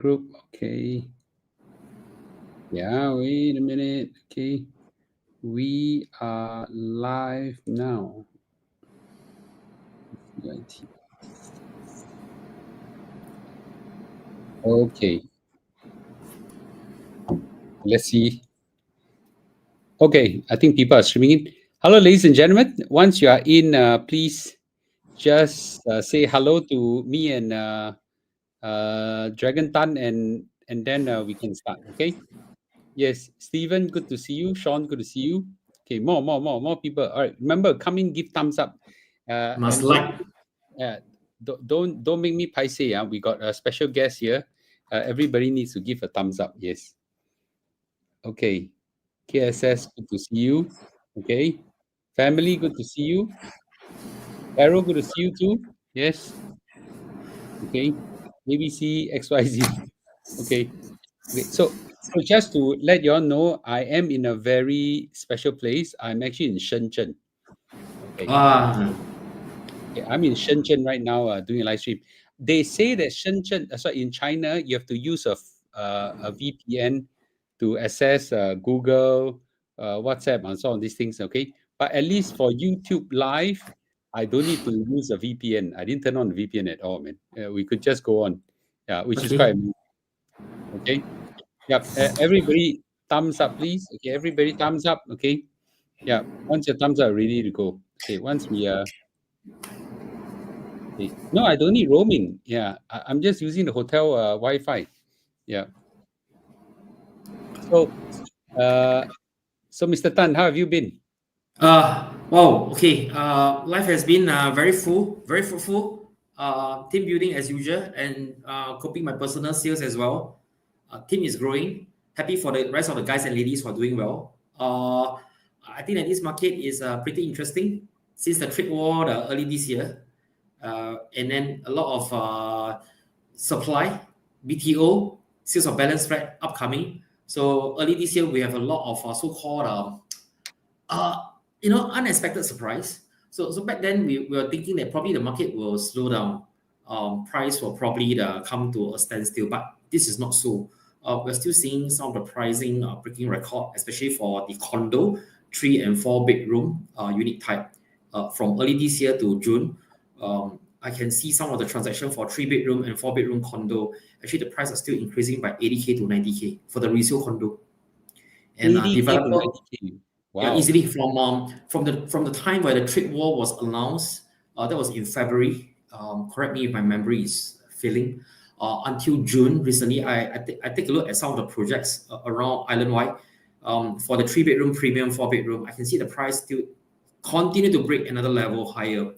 Group. Okay. Yeah, wait a minute. Okay. We are live now. Okay. Let's see. Okay. I think people are streaming in. Hello, ladies and gentlemen. Once you are in, please just say hello to me and Dragon Tan, and then we can start. Okay. Yes, Stephen, good to see you. Sean, good to see you. Okay, more people. All right, remember, come in, give thumbs up, Must and like. don't make me paiseh. We got a special guest here. Everybody needs to give a thumbs up. Yes. Okay. KSS, good to see you. Okay. Family, good to see you. Arrow, good to see you too. Yes. Okay. ABC XYZ. Okay. Okay, so just to let you all know, I am in a very special place. I'm actually in Shenzhen. Okay, Ah, okay, I'm in Shenzhen right now, doing a live stream. They say that Shenzhen, sorry, in China, you have to use a VPN to access Google, WhatsApp, and so on these things. Okay, but at least for YouTube Live, I don't need to use a VPN. I didn't turn on the VPN at all, man. We could just go on, yeah, which is quite okay. amazing. Okay. Yep. Everybody, thumbs up, please. Okay. Everybody, thumbs up. Okay. Yeah. Once your thumbs are ready to go. Okay. Once we okay. No, I don't need roaming. Yeah. I'm just using the hotel Wi-Fi. Yeah. So, uh, so Mr. Tan, how have you been? Wow, okay. Life has been very full, very fruitful. Team building as usual, and coping my personal sales as well. Team is growing. Happy for the rest of the guys and ladies who are doing well. I think that this market is pretty interesting since the trade war early this year, and then a lot of supply, BTO, sales of balance spread upcoming. So early this year, we have a lot of so-called uh, unexpected surprise. So back then we were thinking that probably the market will slow down. Price will probably come to a standstill, but this is not so. We're still seeing some of the pricing breaking record, especially for the condo, 3 and 4 bedroom unit type. From early this year to June, I can see some of the transaction for 3 bedroom and 4 bedroom condo. Actually, the price are still increasing by 80K to 90K for the resale condo. And 80K to developer, 90K. yeah, Wow. easily from the time where the trade war was announced, that was in February. Correct me if my memory is failing. Until June recently, I take a look at some of the projects around island wide. For the 3 bedroom premium 4 bedroom, I can see the price still continue to break another level higher.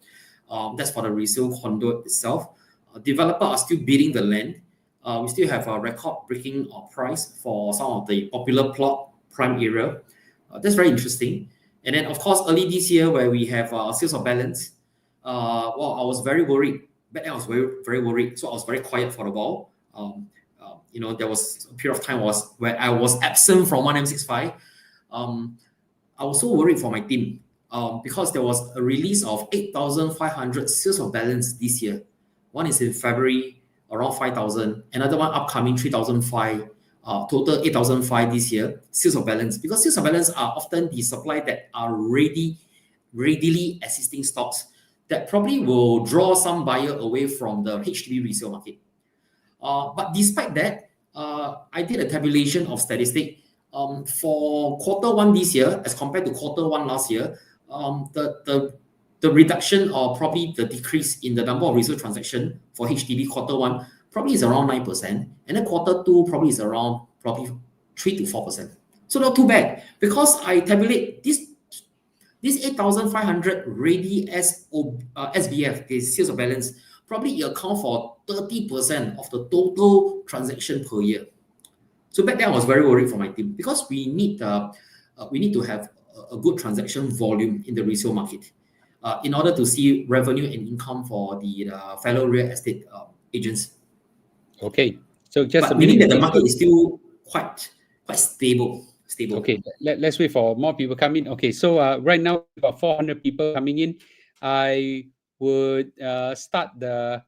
That's for the resale condo itself. Developer are still bidding the land. We still have a record breaking price for some of the popular plot prime area. That's very interesting. And then, of course, early this year, where we have sales of balance, well, I was very worried. Back then, I was very worried. So I was very quiet for a while. There was a period of time where I was absent from 1M65. I was so worried for my team because there was a release of 8,500 sales of balance this year. One is in February, around 5,000. Another one upcoming 3,005. Total 8,005 this year. Sales of balance, because sales of balance are often the supply that are readily existing stocks that probably will draw some buyer away from the HDB resale market. But despite that, I did a tabulation of statistic. For quarter one this year as compared to quarter one last year, the reduction or probably the decrease in the number of resale transaction for HDB quarter one probably is around 9%, and then quarter two probably is around probably 3 to 4%. So not too bad, because I tabulate this 8,500 ready as SBF, the sales of balance, probably it account for 30% of the total transaction per year. So back then I was very worried for my team, because we need to have a good transaction volume in the resale market in order to see revenue and income for the fellow real estate agents. Okay. So just a But meaning minute. that the Okay. market is still quite stable. Okay, let's wait for more people come in. Okay, so right now we've got 400 people coming in. I would start the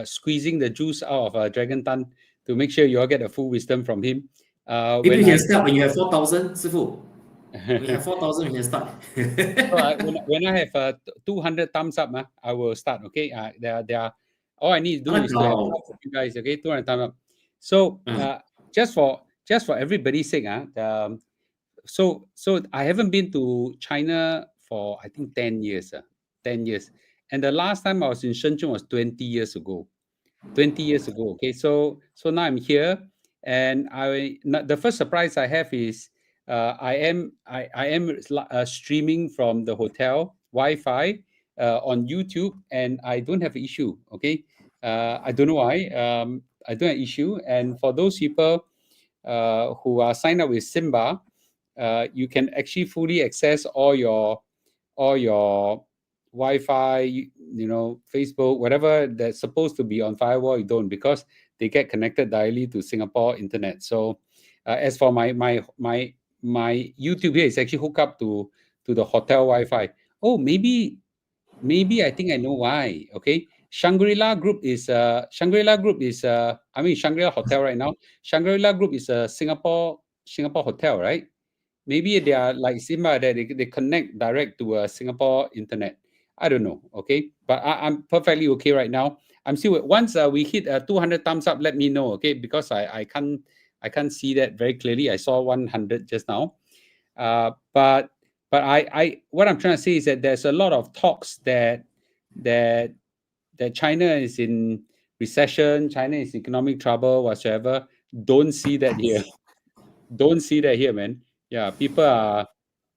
squeezing the juice out of Dragon Tan to make sure you all get a full wisdom from him. Maybe When we can I start when you have 4,000, Sifu. We have 4,000, we can start. So when I have 200 thumbs up, I will start. Okay, there are all I need to do is to have Wow. half of you guys. Okay, 200 thumbs up. So just for everybody's sake, so I haven't been to China for I think 10 years. 10 years, and the last time I was in Shenzhen was 20 years ago. 20 years ago. Okay, so now I'm here, and the first surprise I have is I am streaming from the hotel Wi-Fi on YouTube, and I don't have an issue. Okay, I don't know why. I don't have issue, and for those people who are signed up with Simba, you can actually fully access all your Wi-Fi, Facebook, whatever that's supposed to be on firewall, you don't, because they get connected directly to Singapore internet. So, as for my YouTube here is actually hooked up to the hotel Wi-Fi. Oh, maybe I think I know why. Okay, ShangriLa Group is I mean ShangriLa Hotel right now. ShangriLa Group is a Singapore hotel, right? Maybe they are like Simba that they connect direct to a Singapore internet. I don't know. Okay, but I'm perfectly okay right now. I'm still once we hit 200 thumbs up, let me know. Okay, because I can't see that very clearly. I saw 100 just now. But I what I'm trying to say is that there's a lot of talks that that China is in recession, China is economic trouble, whatsoever. Don't see that here. Don't see that here, man. Yeah,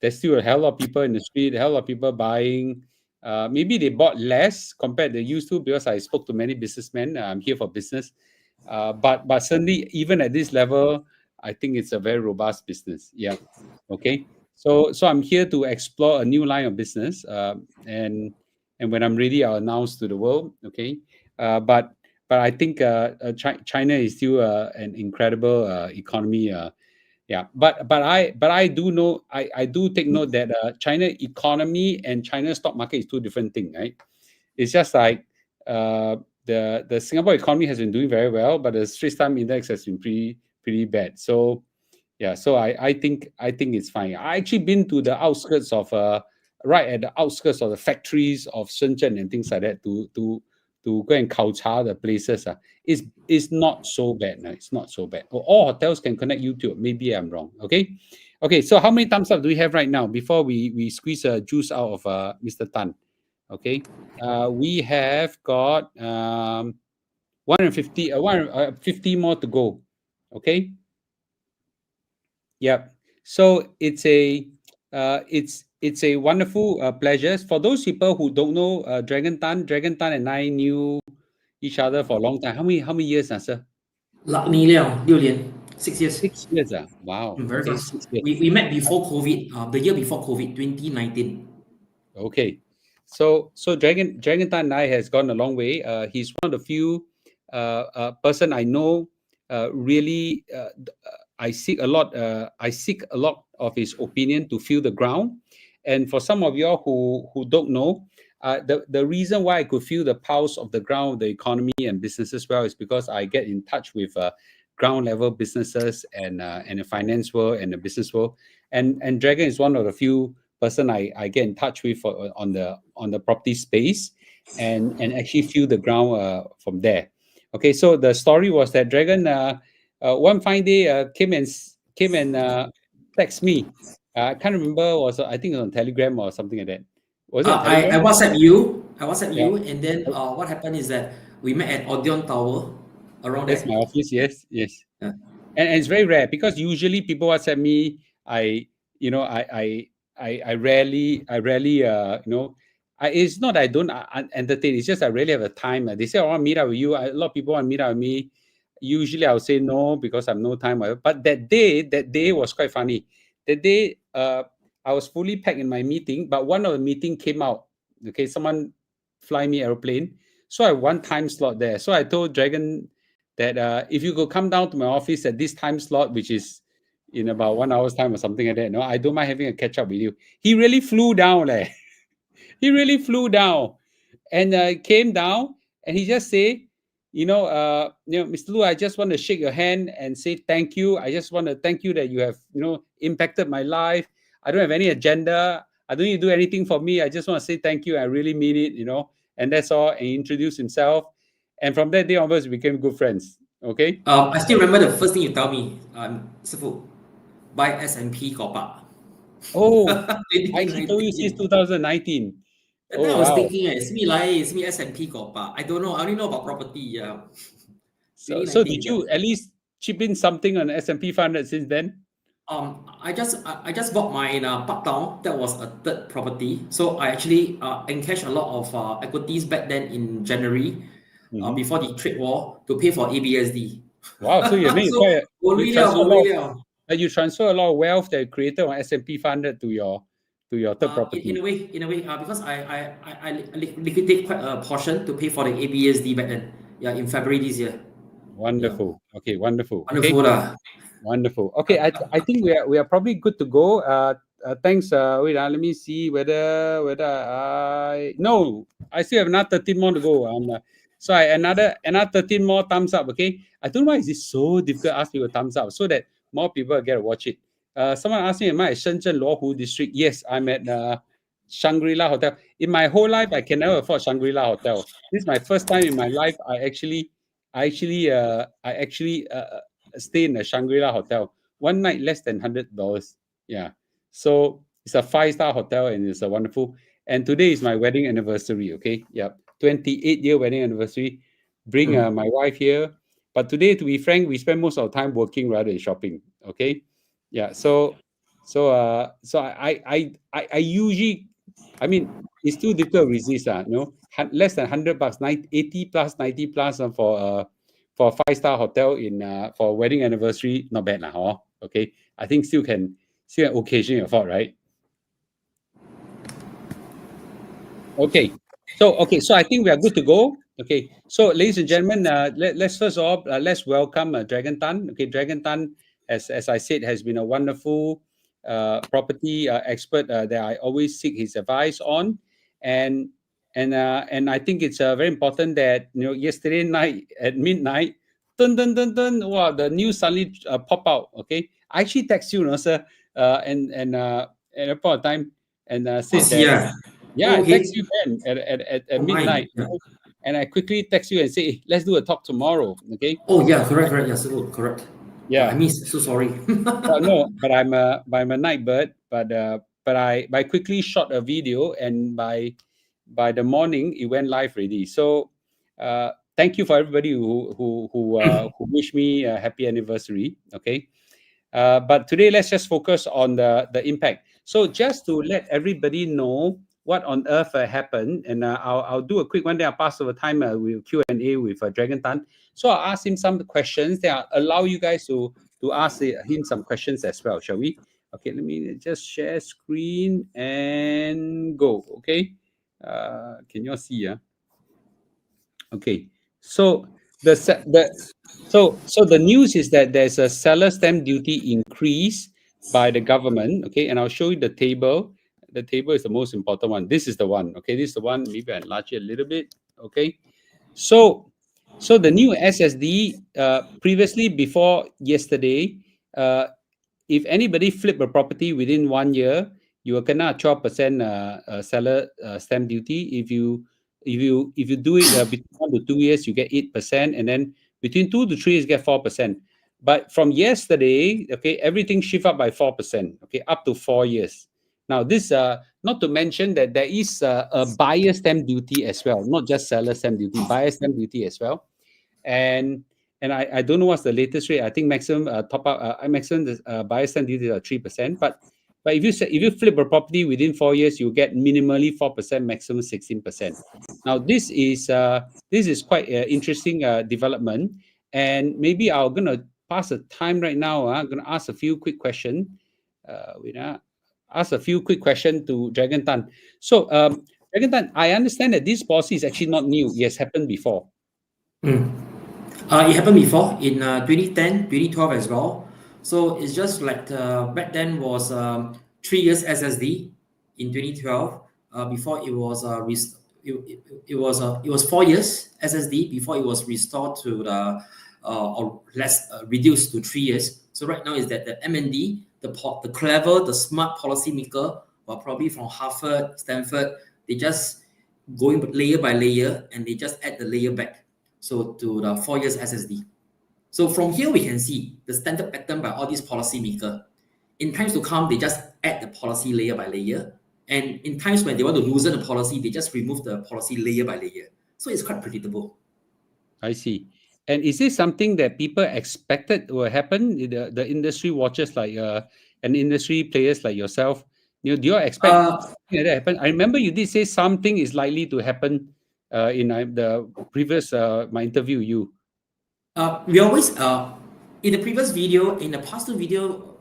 there's still a hell of people in the street, a hell of people buying. Maybe they bought less compared to used to, because I spoke to many businessmen. I'm here for business. But certainly, even at this level, I think it's a very robust business. Yeah. Okay. So I'm here to explore a new line of business. And when I'm ready, I'll announce to the world. Okay. But I think China is still an incredible economy. Yeah, but I do know, I do take note that China economy and China stock market is two different things, right? It's just like the Singapore economy has been doing very well, but the Straits Times Index has been pretty bad. So yeah, so I think it's fine. I actually been to the outskirts of right at the outskirts of the factories of Shenzhen and things like that to go and khao cha the places. It's not so bad. No, it's not so bad. All hotels can connect YouTube. Maybe I'm wrong. Okay. Okay. So how many thumbs up do we have right now before we squeeze juice out of Mr. Tan? Okay. We have got 150 50 more to go. Okay. Yep. So it's a wonderful pleasure for those people who don't know Dragon Tan. Dragon Tan and I knew each other for a long time. How many years, sir? 6年了, 6年, 6 years. 6 years. Wow. Very Okay, fast. 6 years. We met before COVID, the year before COVID, 2019. Okay. So Dragon Tan and I has gone a long way. He's one of the few person I know really I seek a lot of his opinion to feel the ground. And for some of y'all who don't know, the reason why I could feel the pulse of the ground, the economy and business as well, is because I get in touch with ground level businesses and the finance world and the business world. And Dragon is one of the few person I get in touch with on the property space and actually feel the ground from there. Okay, so the story was that Dragon one fine day came and text me. I can't remember, I think it was on Telegram or something like that. Was it on I Telegram? WhatsApp you. Yeah, And then what happened is that we met at Odeon Tower around that's there. my office. Yes, yes. Yeah. And it's very rare because usually people WhatsApp me. I you know I rarely it's not that I don't entertain. It's just I really have a time. They say I want to meet up with you. A lot of people want to meet up with me. Usually I'll say no because I have no time. But that day was quite funny. That day I was fully packed in my meeting, but one of the meeting came out. Okay, someone fly me aeroplane. So I have one time slot there. So I told Dragon that if you could come down to my office at this time slot, which is in about 1 hour's time or something like that, no, I don't mind having a catch up with you. He really flew down, he really flew down and came down. and he just say, Mr. Lu, I just want to shake your hand and say thank you. I just want to thank you that you have, impacted my life. I don't have any agenda. I don't need to do anything for me. I just want to say thank you. I really mean it, and that's all. And he introduced himself. And from that day onwards, we became good friends. Okay. I still remember the first thing you tell me, Sifu, buy S&P Copa. Oh, I actually told you since 2019. 2019. That time Oh, I was wow. thinking, it's me S&P Copa. I don't know. I only know about property. Yeah. So 2019. did Yeah. you at least chip in something on S&P 500 since then? I just bought my part down. That was a third property. So I actually encashed a lot of equities back then in January, Mhm. before the trade war, to pay for ABSD. Wow. So you made So you transfer a lot of you transfer a lot of wealth that you created on S&P 500 to your third in property. a way, because I liquidate quite a portion to pay for the ABSD back then. Yeah, in February this year. Yeah, Wonderful. Okay, wonderful. Okay. wonderful lah. Wonderful. Okay, I think we are probably good to go. Thanks. Wait, let me see whether I no, I still have another 13 more to go. So another 13 more thumbs up. Okay, I don't know why is this so difficult. Ask people thumbs up so that more people get to watch it. Someone asked me, am I at Shenzhen Luohu district? Yes, I'm at ShangriLa Hotel. In my whole life, I can never afford ShangriLa Hotel. This is my first time in my life. I actually stay in a Shangri-La hotel. One night less than $100. Yeah. So it's a 5-star hotel and it's a wonderful. And today is my wedding anniversary. Okay. Yeah. 28-year wedding anniversary. Bring Mm. my wife here. But today, to be frank, we spend most of our time working rather than shopping. Okay. Yeah. So I usually, I mean, it's too difficult to resist. Less than $100, 80 plus, 90 plus for a 5-star hotel in for a wedding anniversary, not bad lah, okay. I think still can occasionally afford, right? Okay, so I think we are good to go. Okay, so ladies and gentlemen, let's first of all let's welcome Dragon Tan. Okay, Dragon Tan, as I said, has been a wonderful property expert that I always seek his advice on, and and I think it's very important that yesterday night at midnight, dun dun dun dun, wow, the news suddenly pop out. Okay, I actually text you, sir, and at a point of time, and Oh, said see, that. yeah. Yeah, Oh, I okay. text you then at Oh, my. midnight, Yeah. and I quickly text you and say, "Hey, let's do a talk tomorrow." Okay. Oh, yeah. Correct. Yeah, so correct. Yeah, I Yeah. missed. So sorry. No, but I'm a night bird. But I quickly shot a video, and by the morning it went live already. So thank you for everybody who wish me a happy anniversary. Okay. But today, let's just focus on the impact. So just to let everybody know what on earth happened, and I'll do a quick one. Then I'll pass over time with Q&A with Dragon Tan. So I'll ask him some questions. Then I'll allow you guys to ask him some questions as well. Shall we? Okay, let me just share screen and go. Okay. Can you all see? Okay. So the se- the so the news is that there's a seller stamp duty increase by the government. Okay, and I'll show you the table. The table is the most important one. This is the one. Okay, this is the one. Maybe I enlarge it a little bit. Okay. So the new SSD previously before yesterday, uh, if anybody flip a property within 1 year, you will kena 12% seller stamp duty. If you do it between 1 to 2 years, you get 8%, and then between 2 to 3 years, you get 4%. But from yesterday, okay, everything shift up by 4%. Okay, up to 4 years. Now this not to mention that there is a buyer stamp duty as well, not just seller stamp duty, buyer stamp duty as well. And I don't know what's the latest rate. I think maximum top up maximum buyer stamp duty is 3%. But if you flip a property within 4 years, you get minimally 4%, maximum 16%. Now this is quite interesting development, and maybe I'm gonna pass the time right now. I'm gonna ask a few quick questions. Ask a few quick questions to Dragon Tan. So Dragon Tan, I understand that this policy is actually not new. It has happened before. Mm. It happened before in 2010, 2012 as well. So it's just like back then was 3 years SSD in 2012. Before it was it was 4 years SSD before it was restored to the or less reduced to 3 years. So right now is that the MND, the clever, the smart policymaker, or probably from Harvard, Stanford, they just going layer by layer and they just add the layer back. So to the 4 years SSD. So from here we can see the standard pattern by all these policymakers. In times to come, they just add the policy layer by layer. And in times when they want to loosen the policy, they just remove the policy layer by layer. So it's quite predictable. I see. And is this something that people expected will happen? The industry watchers like and industry players like yourself, do you expect Uh, something like that happen? I remember you did say something is likely to happen in the previous my interview. we always in the previous video, in the past two video,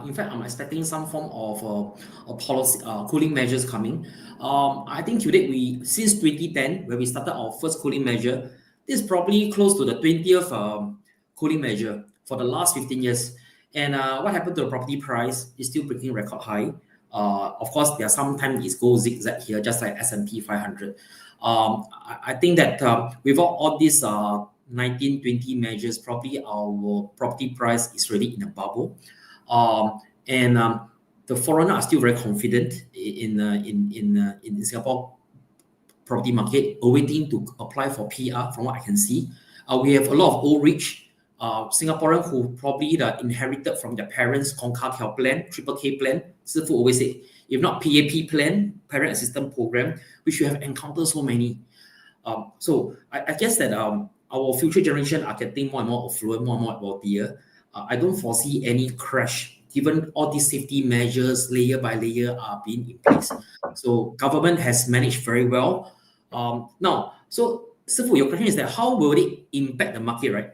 in fact, I'm expecting some form of a policy cooling measures coming. I think today since 2010 when we started our first cooling measure, this is probably close to the 20th cooling measure for the last 15 years. And what happened to the property price is still breaking record high. Of course, there are sometimes it goes zigzag here, just like S&P 500. I think that without all these 1920 measures, probably our property price is really in a bubble. And the foreigner are still very confident in Singapore property market, awaiting to apply for PR from what I can see. We have a lot of old rich Singaporean who probably inherited from their parents Concacao plan, Triple K plan. Sifu always say, if not PAP plan, Parent Assistance Program, which we have encountered so many. So I guess that our future generation are getting more and more affluent, more and more wealthier. I don't foresee any crash given all these safety measures layer by layer are being in place. So government has managed very well. Now, so Sifu, your question is that how will it impact the market, right?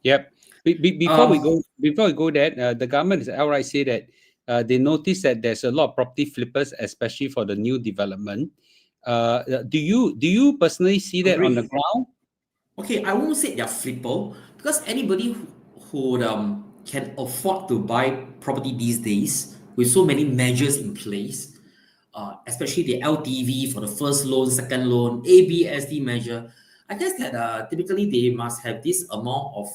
Yep. Before we go there, the government has outright say that they notice that there's a lot of property flippers, especially for the new development. Do you personally see that on the ground? Okay, I won't say they're flipper because anybody who can afford to buy property these days with so many measures in place, especially the LTV for the first loan, second loan, ABSD measure, I guess that typically they must have this amount of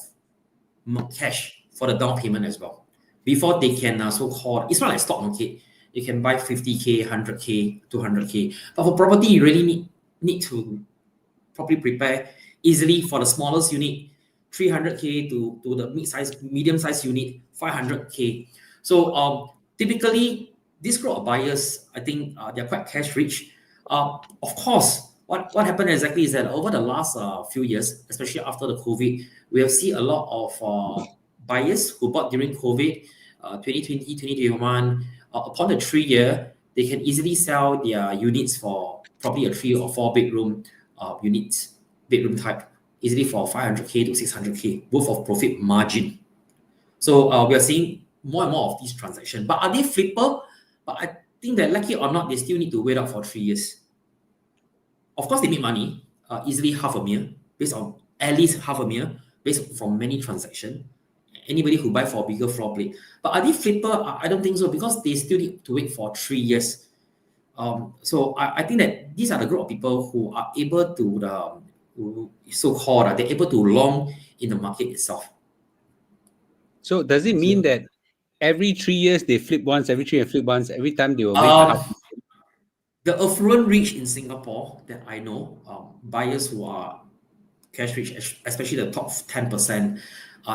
cash for the down payment as well before they can so-called, it's not like stock market. You can buy 50K, 100K, 200K. But for property, you really need to probably prepare easily for the smallest unit, 300K to the medium-sized unit, 500K. So typically, this group of buyers, I think they're quite cash rich. Of course, what happened exactly is that over the last few years, especially after the COVID, we have seen a lot of buyers who bought during COVID, 2020, 2021. Upon the 3 year, they can easily sell their units for probably a 3 or 4 bedroom units, bedroom type, easily for 500K to 600K worth of profit margin. So we are seeing more and more of these transactions. But are they flipper? But I think that like it or not, they still need to wait out for 3 years. Of course, they make money, easily $500,000, based on at least $500,000, based from many transactions. Anybody who buy for a bigger floor plate. But are they flipper? I don't think so because they still need to wait for 3 years. So I think that these are the group of people who are able to, so-called, they're able to long in the market itself. So does it mean that every 3 years they flip once, every 3 years flip once, every time they will make the affluent rich in Singapore that I know, buyers who are cash rich, especially the top 10%,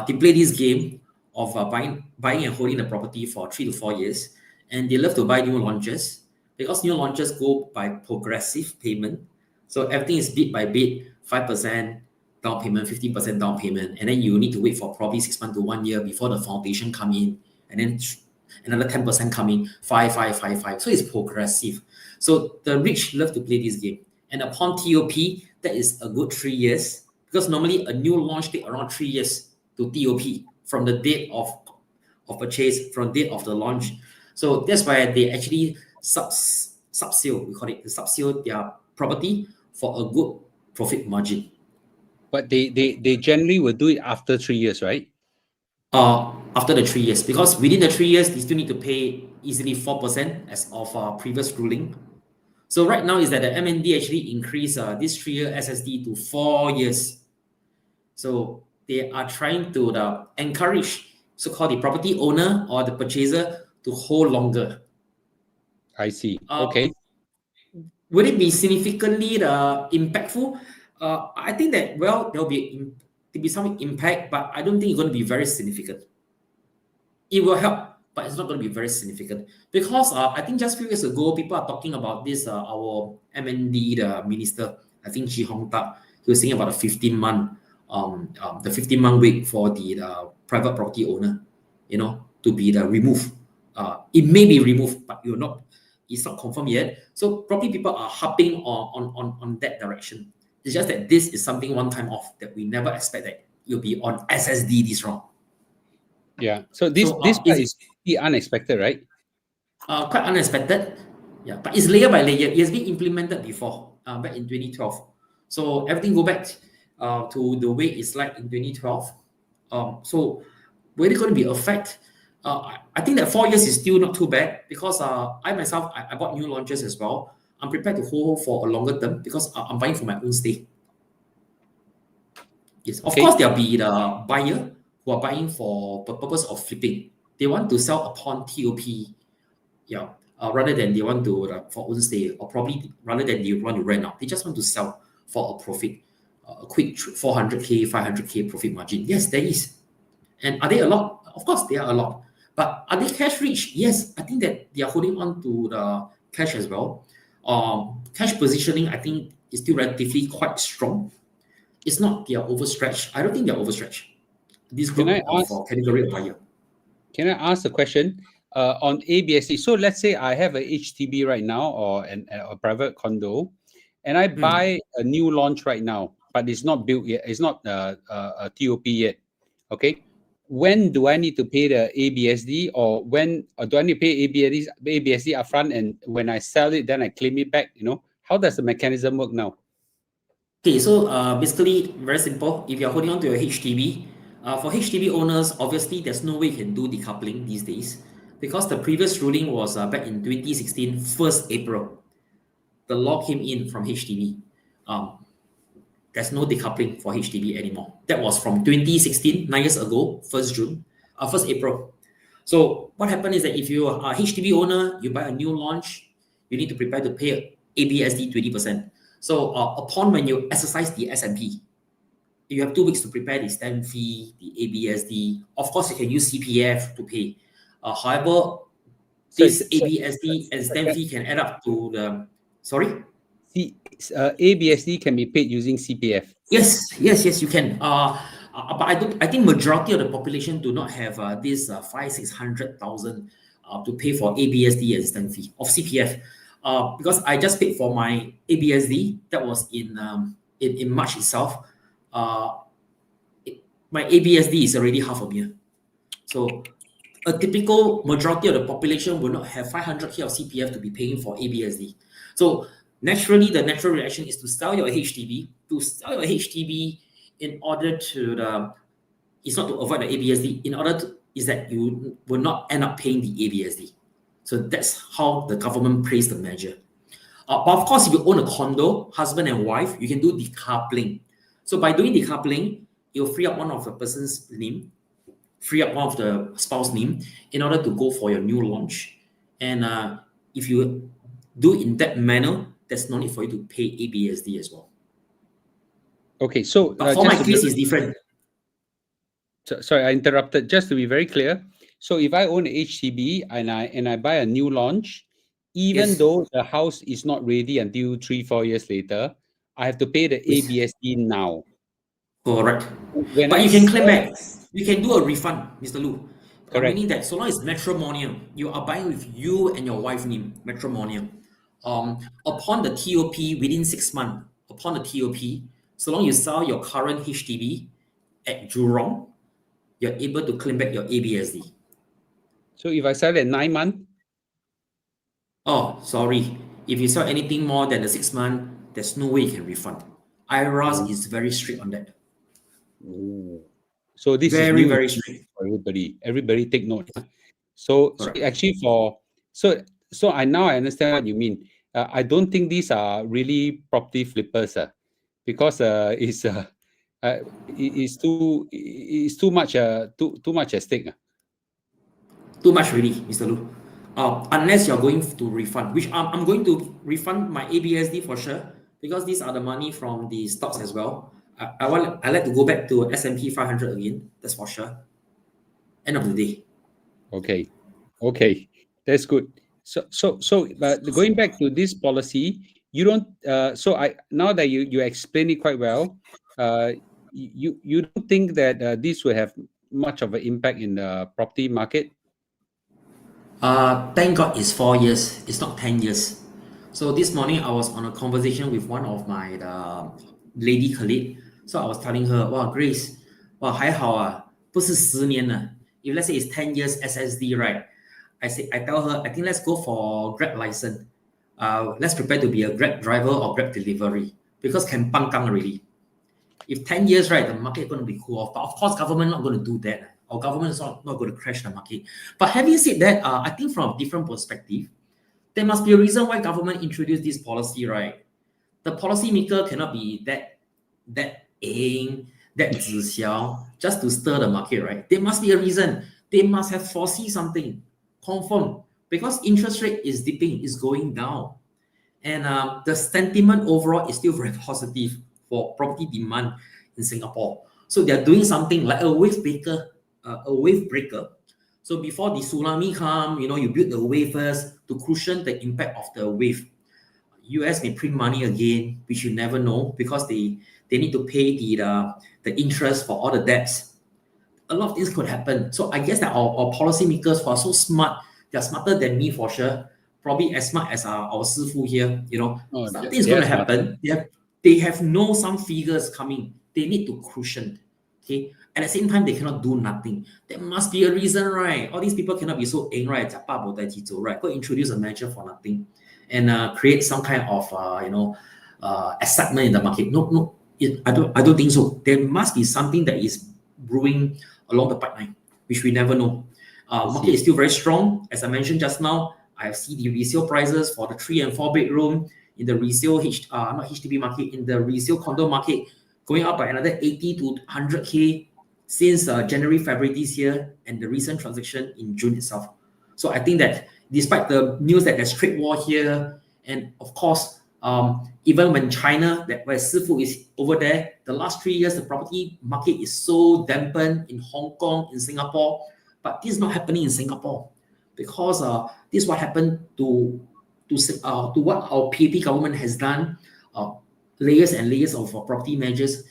they play this game of buying and holding the property for 3 to 4 years, and they love to buy new launches because new launches go by progressive payment. So everything is bit by bit, 5% down payment, 15% down payment, and then you need to wait for probably 6 months to 1 year before the foundation come in, and then another 10% come in, 5, 5, 5, 5. So it's progressive. So the rich love to play this game. And upon TOP, that is a good 3 years because normally a new launch take around 3 years to TOP from the date of purchase, from date of the launch. So that's why they actually subsale, we call it, subsale their property for a good profit margin. But they generally will do it after 3 years, right? After the 3 years, because within the 3 years, they still need to pay easily 4% as of previous ruling. So right now is that the MND actually increased this 3-year SSD to 4 years. So they are trying to encourage so-called the property owner or the purchaser to hold longer. I see. Okay. Will it be significantly impactful? I think that, well, there'll be some impact, but I don't think it's going to be very significant. It will help, but it's not going to be very significant because I think just a few years ago, people are talking about this. Our MND, the minister, I think Ji Hong Tak, he was saying about the 15-month wait for the private property owner, to be removed. It may be removed, but it's not confirmed yet. So probably people are hopping on that direction. It's just that this is something one time off that we never expect that you'll be on SSD this wrong. Yeah. So this part is pretty unexpected, right? Quite unexpected. Yeah, but it's layer by layer. It has been implemented before, back in 2012. So everything go back to the way it's like in 2012. So where it's going to be affect? I think that 4 years is still not too bad because I myself, I bought new launches as well. I'm prepared to hold for a longer term because I'm buying for my own stay. Yes, of course there'll be the buyer who are buying for the purpose of flipping. They want to sell upon TOP, yeah, rather than they want to for own stay, or probably rather than they want to rent out. They just want to sell for a profit, a quick 400K, 500K profit margin. Yes, there is. And are they a lot? Of course, they are a lot. But are they cash rich? Yes, I think that they are holding on to the cash as well. Cash positioning, I think, is still relatively quite strong. It's not they are overstretched. I don't think they're overstretched. This group of category of buyer. Can I ask a question on ABSD? So let's say I have a HDB right now or a private condo, and I buy a new launch right now, but it's not built yet. It's not a TOP yet. Okay. When do I need to pay the ABSD, or do I need to pay ABSD upfront, and when I sell it, then I claim it back? How does the mechanism work now? Okay, so basically very simple. If you're holding on to your HDB, for HDB owners, obviously there's no way you can do decoupling these days because the previous ruling was back in 2016, 1st April. The law came in from HDB. There's no decoupling for HDB anymore. That was from 2016, 9 years ago, 1st April. So what happened is that if you are a HDB owner, you buy a new launch, you need to prepare to pay ABSD 20%. So upon when you exercise the SMP, you have 2 weeks to prepare the stamp fee, the ABSD. Of course, you can use CPF to pay. However, this ABSD and stamp fee can add up to the... Sorry? ABSD can be paid using CPF. Yes, you can. But I think majority of the population do not have this 500,000-600,000 to pay for ABSD and stamp fee of CPF. Because I just paid for my ABSD, that was in March itself. My ABSD is already $500,000. So a typical majority of the population will not have 500K of CPF to be paying for ABSD. So naturally, the natural reaction is to sell your HDB. To sell your HDB in order to it's not to avoid the ABSD. Is that you will not end up paying the ABSD. So that's how the government praised the measure. But of course, if you own a condo, husband and wife, you can do decoupling. So by doing decoupling, you'll free up one of the person's name, free up one of the spouse name in order to go for your new launch. And if you do in that manner, there's no need for you to pay ABSD as well. Okay, so but for my case, it's different. Sorry, I interrupted. Just to be very clear, so if I own a HDB and I buy a new launch, even though the house is not ready until 3-4 years later, I have to pay the ABSD now. Correct. But you can claim back. You can do a refund, Mr. Lu. Correct. Meaning that so long as matrimonial, you are buying with you and your wife name, matrimonial. Upon the TOP, within 6 months, upon the TOP, so long you sell your current HDB at Jurong, you're able to claim back your ABSD. So if I sell at 9 months? Oh, sorry. If you sell anything more than the 6 months, there's no way you can refund. IRAS is very strict on that. So this very, is very strict for everybody. Everybody take note. So actually so I understand what you mean. I don't think these are really property flippers, because it's too much at stake. Too much really, Mr. Lu. Unless you're going to refund, which I'm going to refund my ABSD for sure, because these are the money from the stocks as well. I like to go back to S&P 500 again. That's for sure. End of the day. Okay, okay, that's good. But going back to this policy, you don't. So I now that you explain it quite well, you don't think that this will have much of an impact in the property market? Thank God it's 4 years. It's not 10 years. So this morning I was on a conversation with one of my lady colleague. So I was telling her, "Wow, Grace, wow, 还好啊，不是10年了. If let's say it's 10 years SSD, right? I tell her, I think let's go for Grab license. Let's prepare to be a Grab driver or Grab delivery because can pang kang already. If 10 years, right, the market is going to be cool off. But of course, government not going to do that. Our government is not going to crash the market. But having said that, I think from a different perspective, there must be a reason why government introduced this policy, right? The policymaker cannot be that aim, that zhixiao, just to stir the market, right? There must be a reason. They must have foresee something, confirm, because interest rate is dipping, is going down. And the sentiment overall is still very positive for property demand in Singapore. So they're doing something like a wave breaker. So before the tsunami come, you build the wave first to cushion the impact of the wave. US may print money again, which you never know because they need to pay the interest for all the debts. A lot of things could happen. So I guess that our policymakers who are so smart, they're smarter than me for sure. Probably as smart as our Sifu here. Something's going to happen. They have some figures coming. They need to cushion. Okay. At the same time, they cannot do nothing. There must be a reason, right? All these people cannot be so angry, right? Go introduce a measure for nothing, and create some kind of excitement in the market. No, I don't think so. There must be something that is brewing along the pipeline, which we never know. Market is still very strong, as I mentioned just now. I see the resale prices for the 3 and 4 bedroom in the resale not HDB market, in the resale condo market, going up by another 80 to 100K since January, February this year, and the recent transaction in June itself. So I think that despite the news that there's trade war here, and of course, even when China, where Sifu is over there, the last 3 years, the property market is so dampened in Hong Kong, in Singapore, but this is not happening in Singapore because this is what happened to what our PAP government has done, layers and layers of property measures,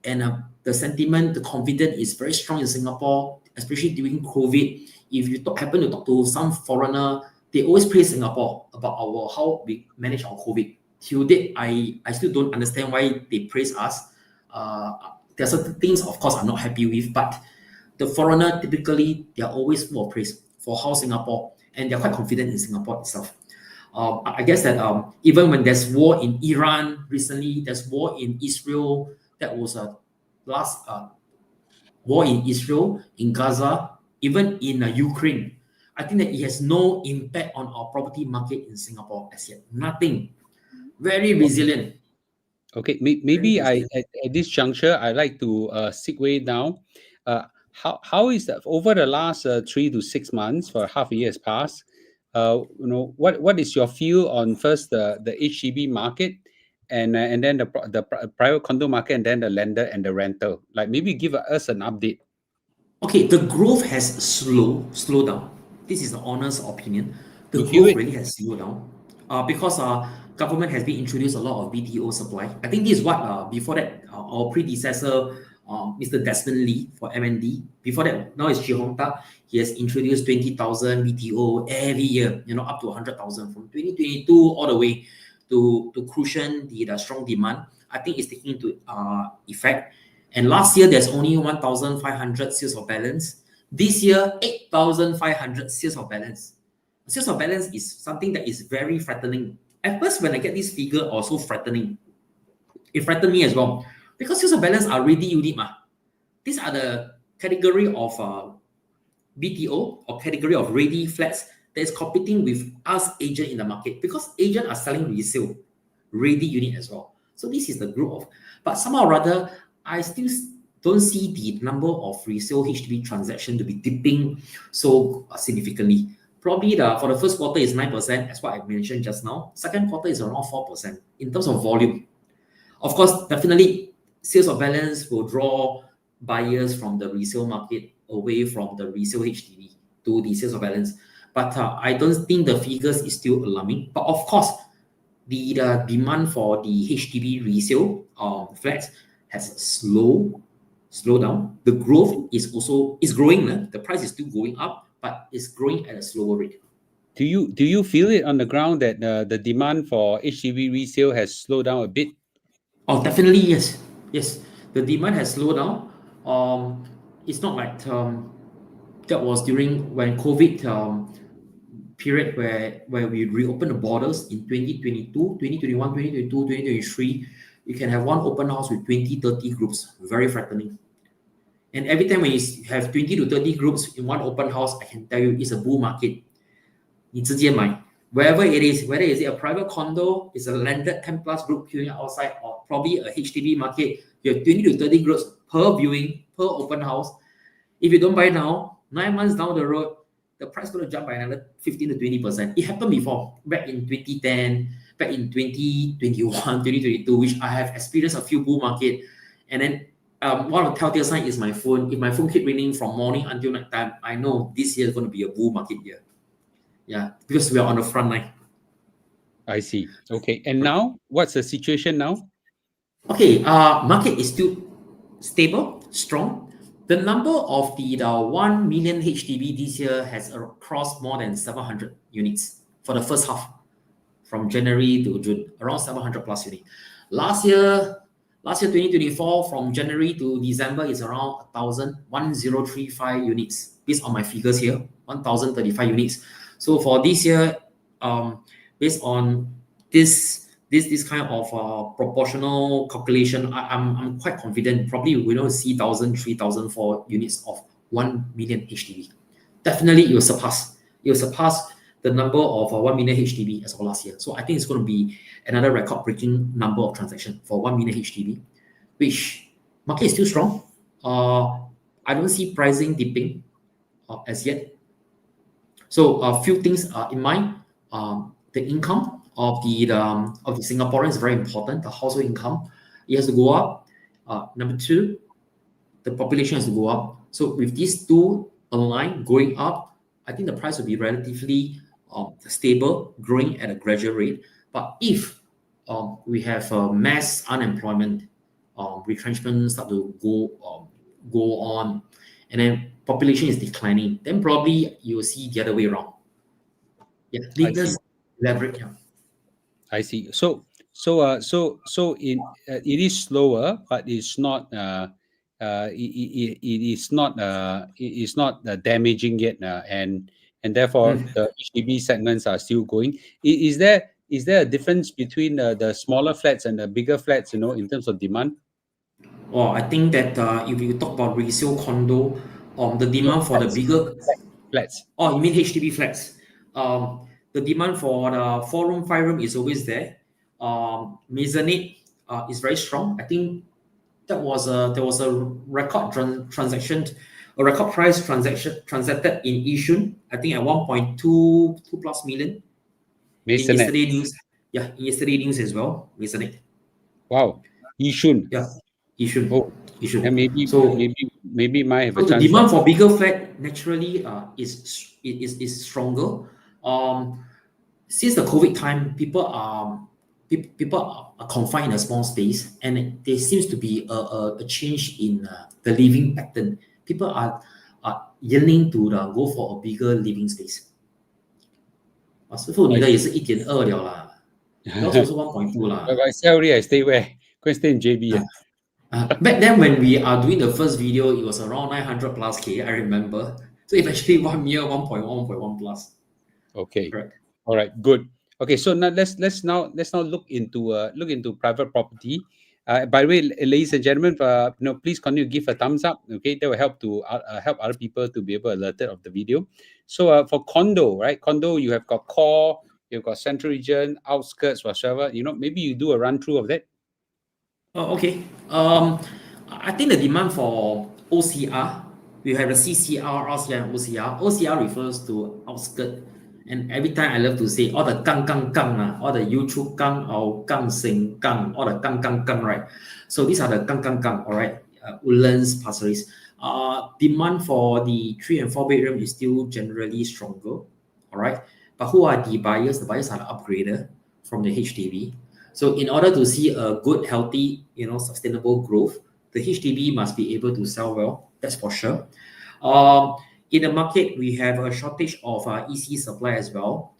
and the sentiment, the confidence is very strong in Singapore, especially during COVID. If you happen to talk to some foreigner, they always praise Singapore about how we manage our COVID. Till date, I still don't understand why they praise us. There are certain things, of course, I'm not happy with, but the foreigner typically they are always full of praise for how Singapore, and they're quite confident in Singapore itself. I guess that even when there's war in Iran recently, there's war in Israel. That was a last war in Israel, in Gaza, even in Ukraine. I think that it has no impact on our property market in Singapore as yet. Nothing. Very resilient. Okay, maybe at this juncture, I like to segue down. How is that over the last 3 to 6 months, for half a year has passed? What is your view on first the HDB market, and then the private condo market, and then the lender and the rental? Like maybe give us an update. Okay, the growth has slowed down. This is the honest opinion. The You feel growth it? really has slowed down because government has been introduced a lot of BTO supply. I think this is what before that our predecessor, Mr. Desmond Lee for MND. Before that, now it's Chee Hong Tat. He has introduced 20,000 BTO every year, up to 100,000 from 2022 all the way to cushion the strong demand. I think it's taking into effect. And last year, there's only 1,500 sales of balance. This year, 8,500 sales of balance. Sales of balance is something that is very frightening. At first, when I get this figure, also frightening. It frightened me as well. Because sales of balance are ready unit. These are the category of BTO or category of ready flats that's competing with us agent in the market, because agent are selling resale ready unit as well. So this is the group of, but somehow or rather, I still don't see the number of resale HDB transaction to be dipping so significantly. Probably for the first quarter is 9%, as what I mentioned just now. Second quarter is around 4% in terms of volume. Of course, definitely sales of balance will draw buyers from the resale market away from the resale HDB to the sales of balance. But I don't think the figures is still alarming. But of course, the demand for the HDB resale flats has slowed down. The growth is growing. The price is still going up, but it's growing at a slower rate. Do you feel it on the ground that the demand for HDB resale has slowed down a bit? Oh, definitely yes. Yes, the demand has slowed down. It's not like that was during when COVID period where we reopened the borders in 2022, 2021, 2022, 2023. You can have one open house with 20, 30 groups. Very frightening. And every time when you have 20 to 30 groups in one open house, I can tell you it's a bull market. 你直接买 wherever it is, whether it's a private condo, it's a landed 10 plus group queuing outside, or probably a HDB market, you have 20 to 30 groups per viewing, per open house. If you don't buy now, 9 months down the road, the price is going to jump by another 15 to 20%. It happened before, back in 2010, back in 2021, 2022, which I have experienced a few bull market. And then one of the telltale signs is my phone. If my phone keep ringing from morning until night time, I know this year is going to be a bull market year. Yeah, because we are on the front line. I see. Okay. And now, what's the situation now? Okay, market is still stable, strong. The number of the 1 million HDB this year has crossed more than 700 units for the first half, from January to June, around 700 plus units. Last year 2024, from January to December is around 1035 units, based on my figures here, 1035 units. So for this year, based on this kind of proportional calculation, I'm quite confident. Probably we don't see 1,000, 3,000, 4 units of 1 million HDB. Definitely, it will surpass. It will surpass the number of 1 million HDB as of last year. So I think it's going to be another record-breaking number of transactions for 1 million HDB, which market is still strong. I don't see pricing dipping as yet. So a few things in mind. The income of the Singaporeans is very important. The household income, it has to go up. Number two, the population has to go up. So with these two aligned going up, I think the price will be relatively stable, growing at a gradual rate. But if we have mass unemployment, retrenchment start to go on, and then population is declining, then probably you will see the other way around. Yeah, let's elaborate. Yeah. I see. So it is slower, but it's not it is not damaging yet, and therefore the HDB segments are still going. Is there a difference between the smaller flats and the bigger flats, in terms of demand? Well, I think that if you talk about resale condo, the demand for the bigger flats. Oh, you mean HDB flats? The demand for the 4-room, 5-room is always there. Maisonette is very strong. I think there was a record transaction, a record price transaction transacted in Yishun. I think at 1.2 plus million. Maisonette. In yesterday news. Yeah, in yesterday news as well. Maisonette. Wow, Yishun. Yeah, Yishun. Oh, Yishun. and maybe might have a So the chance. demand for bigger flat naturally is stronger. Since the COVID time, people are confined in a small space, and there seems to be a change in the living pattern. People are yearning to go for a bigger living space. 师傅，你的也是1.2了啦，yours also 1.2 啦。But salary, I stay where? Go and stay in JB. Back then, when we are doing the first video, it was around 900 plus K. I remember. So eventually, 1 year, 1.1, 1.1 plus. Okay. Correct. All right. Good. Okay. So now let's now look into private property. By the way, ladies and gentlemen, please continue to give a thumbs up. Okay, that will help to help other people to be able to alerted of the video. So for condo, right? Condo, you have got core, you've got central region, outskirts, whatsoever. Maybe you do a run through of that. Oh, okay. I think the demand for OCR, we have the CCR, RCR, and OCR. OCR refers to outskirt, and every time I love to say all the gang, all the YouTube gang or gang sing gang, all the gang, right? So these are the gang, all right. Woodlands, Pasir Ris. Demand for the 3 and 4 bedroom is still generally stronger, all right. But who are the buyers? The buyers are the upgrader from the HDB. So in order to see a good, healthy, sustainable growth, the HDB must be able to sell well. That's for sure. In the market, we have a shortage of EC supply as well.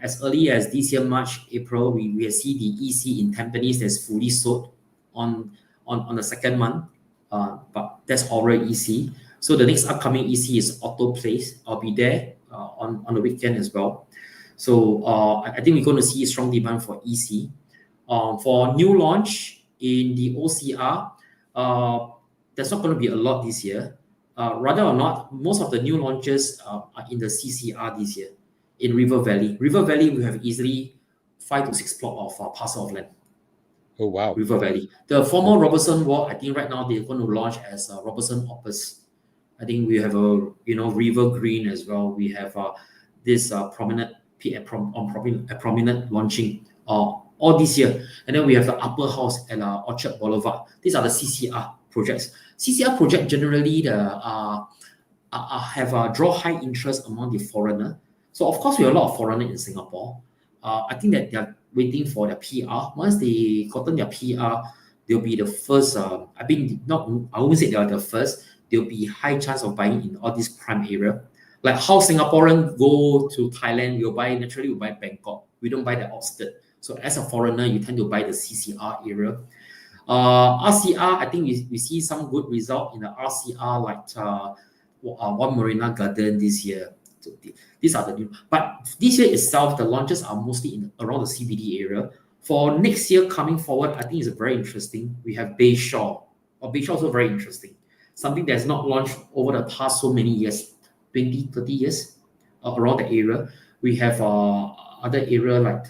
As early as this year, March, April, we see the EC in Tampines that's fully sold on the second month, but that's already EC. So the next upcoming EC is Auto Place. I'll be there on the weekend as well. So I think we're going to see strong demand for EC. For new launch in the OCR, there's not going to be a lot this year. Rather or not, most of the new launches are in the CCR this year in River Valley. River Valley, we have easily 5 to 6 plot of parcel of land. Oh, wow. River Valley. The former Robertson Walk, I think right now they're going to launch as Robertson Opus. I think we have a River Green as well. We have this prominent launching all this year, and then we have the upper house at Orchard Boulevard. These are the CCR projects. CCR project generally have draw high interest among the foreigner. So of course we have a lot of foreigner in Singapore. I think that they are waiting for their PR. Once they gotten their PR, they'll be the first. I won't say they are the first. There'll be high chance of buying in all this prime area. Like how Singaporeans go to Thailand, we'll buy Bangkok. We don't buy the outskirt. So as a foreigner, you tend to buy the CCR area. RCR, I think we see some good result in the RCR, like One Marina Garden this year. So these are the new. But this year itself, the launches are mostly around the CBD area. For next year coming forward, I think it's very interesting. We have Bayshore. Bayshore is also very interesting. Something that's not launched over the past so many years, 20, 30 years, around the area. We have other area like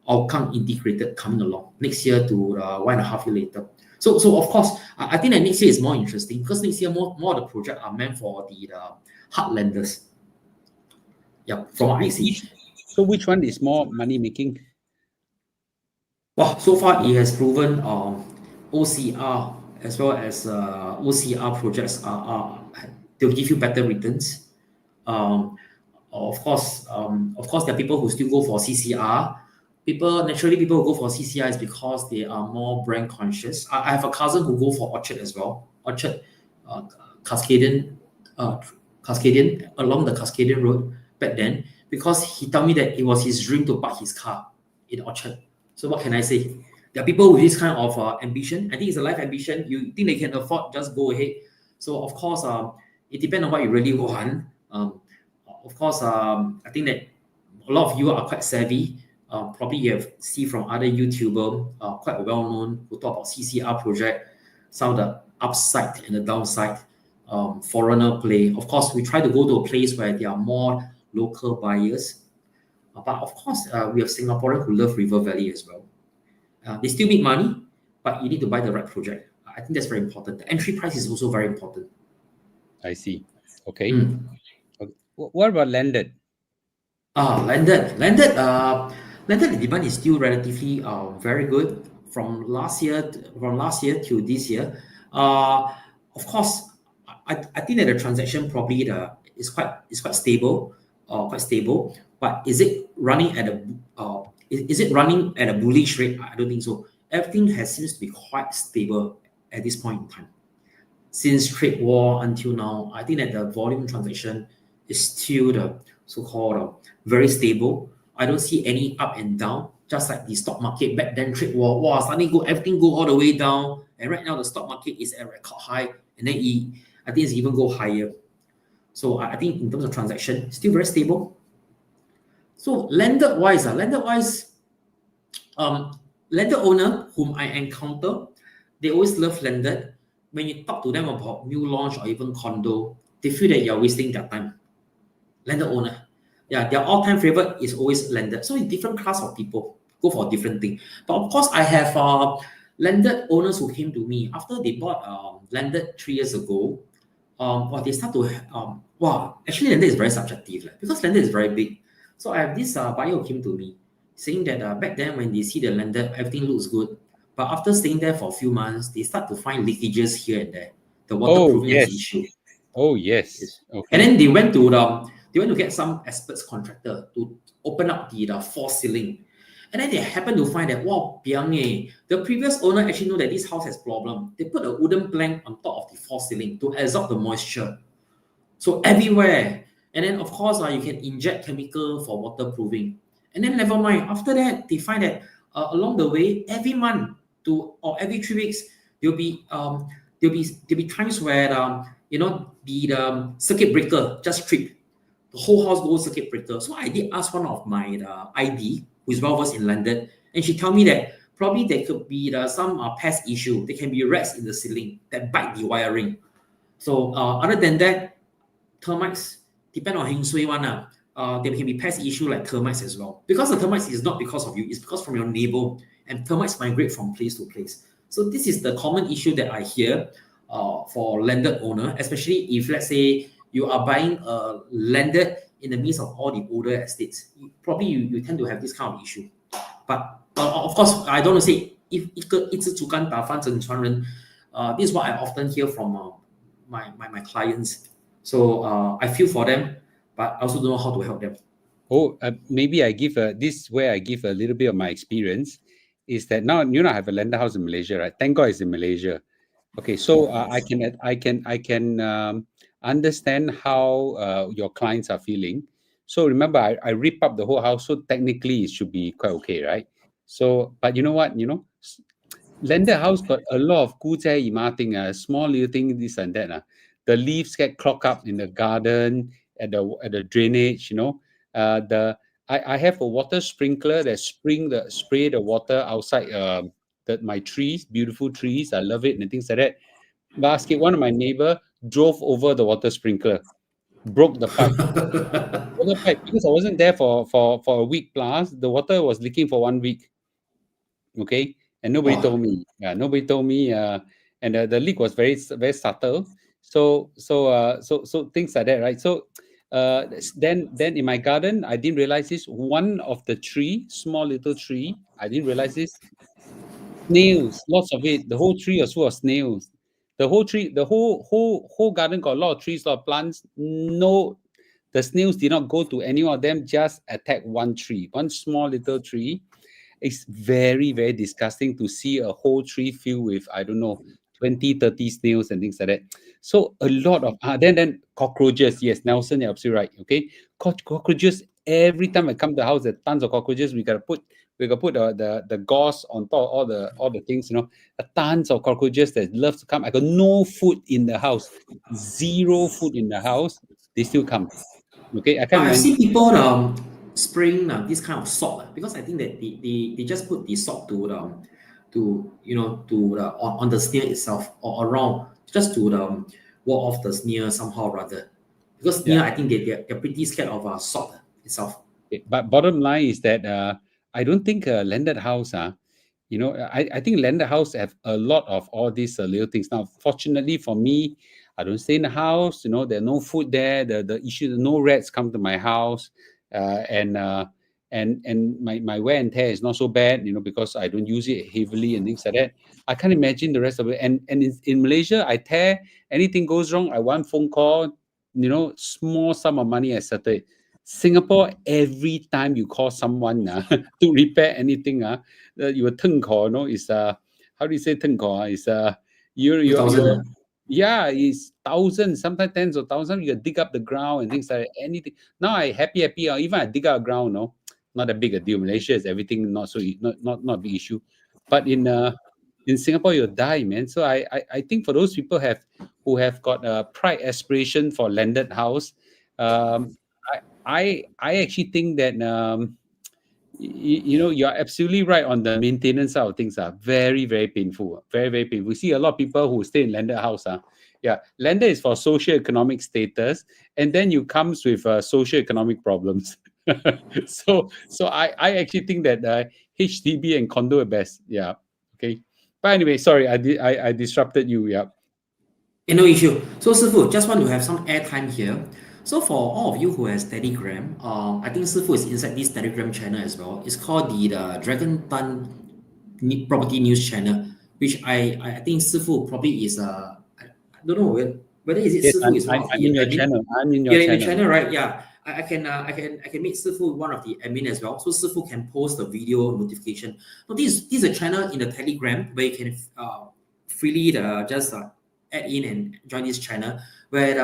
Aokang integrated coming along next year to 1.5 years later. So of course, I think that next year is more interesting because next year more of the projects are meant for the heartlanders. Yeah, from what I see. So which one is more money making? Well, so far it has proven OCR as well as OCR projects they'll give you better returns. Of course, there are people who still go for CCR. People who go for CCR is because they are more brand conscious. I have a cousin who go for Orchard as well. Orchard, Cascadian along the Cascadian Road back then, because he told me that it was his dream to park his car in Orchard. So what can I say? There are people with this kind of ambition. I think it's a life ambition. You think they can afford, just go ahead. So of course, it depends on what you really want. Of course, I think that a lot of you are quite savvy. Probably you have seen from other YouTubers, quite well known, who talk about CCR project, some of the upside and the downside, foreigner play. Of course, we try to go to a place where there are more local buyers. But of course, we have Singaporeans who love River Valley as well. They still make money, but you need to buy the right project. I think that's very important. The entry price is also very important. I see. Okay. Okay. What about landed? Landed, the demand is still relatively very good from last year to this year. Of course, I think that the transaction probably is quite stable, But is it running at a bullish rate? I don't think so. Everything seems to be quite stable at this point in time. Since trade war until now, I think that the volume transaction is still the so-called very stable. I don't see any up and down, just like the stock market back then, trade war, suddenly everything go all the way down. And right now the stock market is at record high, and then I think it's even go higher. So I think in terms of transaction, still very stable. So landed wise, landed owner whom I encounter, they always love landed. When you talk to them about new launch or even condo, they feel that you're wasting their time. Landed owner. Yeah, their all-time favorite is always landed. So it's different class of people go for different thing. But of course, I have landed owners who came to me after they bought landed 3 years ago. Or they start to wow, actually landed is very subjective because landed is very big. So I have this buyer who came to me saying that back then when they see the landed, everything looks good. But after staying there for a few months, they start to find leakages here and there. The Oh, waterproofing has yes. issue. Oh, yes. Yes. And Okay. then they went to get some experts contractor to open up the false ceiling. And then they happen to find that wow, piang eh, the previous owner actually know that this house has problem. They put a wooden plank on top of the false ceiling to absorb the moisture. So everywhere. And then of course you can inject chemical for waterproofing. And then never mind. After that, they find that along the way, every month to or every 3 weeks, there'll be um there'll be times where the circuit breaker just trip. The whole house goes circuit breaker. So I did ask one of my ID who is well versed in London, and she told me that probably there could be some pest issue. There can be rats in the ceiling that bite the wiring. So other than that, termites depend on heng shui one. There can be pest issue like termites as well. Because the termites is not because of you, it's because from your neighbor. And termites migrate from place to place. So this is the common issue that I hear for landed owner, especially if let's say you are buying a landed in the midst of all the older estates. Probably you tend to have this kind of issue. But of course, I don't want to say if 一直主干打翻整船人. This is what I often hear from my clients. So I feel for them, but I also don't know how to help them. Oh, maybe I give this is where I give a little bit of my experience is that now I have a lender house in Malaysia, right? Thank God it's in Malaysia. Okay, so I can understand how your clients are feeling. So remember, I rip up the whole house, so technically it should be quite okay, right? So, but you know what? Landed house got a lot of 孤家姨妈 thing, small little thing, this and that. The leaves get clogged up in the garden, at the drainage, I have a water sprinkler that spray the water outside my trees, beautiful trees. I love it and things like that. Basket, one of my neighbor drove over the water sprinkler, broke the pipe. Broke the pipe because I wasn't there for a week plus. The water was leaking for 1 week. Okay, and nobody Wow. told me. Yeah, nobody told me. And the leak was very subtle. So things like that, right? So then in my garden, I didn't realize this. One of the tree, small little tree, I didn't realize this. Snails, lots of it. The whole tree was full of snails. The whole tree, the whole garden got a lot of trees, a lot of plants. No, the snails did not go to any of them. Just attack one tree, one small little tree. It's very, very disgusting to see a whole tree filled with, I don't know, 20, 30 snails and things like that. So a lot of then cockroaches. Yes, Nelson, you're absolutely right. Okay. Cockroaches. Every time I come to the house, there are tons of cockroaches. We gotta put the gauze on top of all the things, tons of cockroaches that love to come. I got no food in the house, zero food in the house. They still come. Okay, I can't I've imagine. seen people spraying this kind of salt because I think that they just put the salt on the snail itself or around just to ward off the snail somehow rather. Because Yeah. snail, I think they're pretty scared of salt itself. Okay, but bottom line is that I don't think a landed house, I think landed house have a lot of all these little things. Now, fortunately for me, I don't stay in the house. There's no food there. The issue, no rats come to my house, and my wear and tear is not so bad. Because I don't use it heavily and things like that. I can't imagine the rest of it. And in Malaysia, I tear anything goes wrong. I want phone call. Small sum of money, I settle it. Singapore, every time you call someone to repair anything, you will 腾 call, is how do you say 腾 call? Is you're 2,000. yeah, it's thousands, sometimes tens of thousands. You can dig up the ground and things like that, anything. Now I happy, even I dig up ground, no, not a big a deal. Malaysia is everything not so not a big issue, but in Singapore you'll die, man. So I think for those people who have got a pride aspiration for landed house, um, I actually think that you know, you're absolutely right on the maintenance side of things. Are very, very painful. Very, very painful. We see a lot of people who stay in landed house. Yeah, landed is for socio-economic status, and then you comes with socio-economic problems. So I actually think that HDB and condo are best. Yeah. Okay. But anyway, sorry, I disrupted you. Yeah. No issue. So, Sifu, just want to have some airtime here. So, for all of you who has Telegram, I think Sifu is inside this Telegram channel as well. It's called the Dragon Tan Property News Channel, which I think Sifu probably is I don't know whether is it Yes, Sifu is one of I'm the in your admin. channel. I'm in your You're in the channel. channel, right? Yeah. I can make Sifu one of the admin as well. So Sifu can post the video notification. So this is a channel in the Telegram where you can freely just add in and join this channel where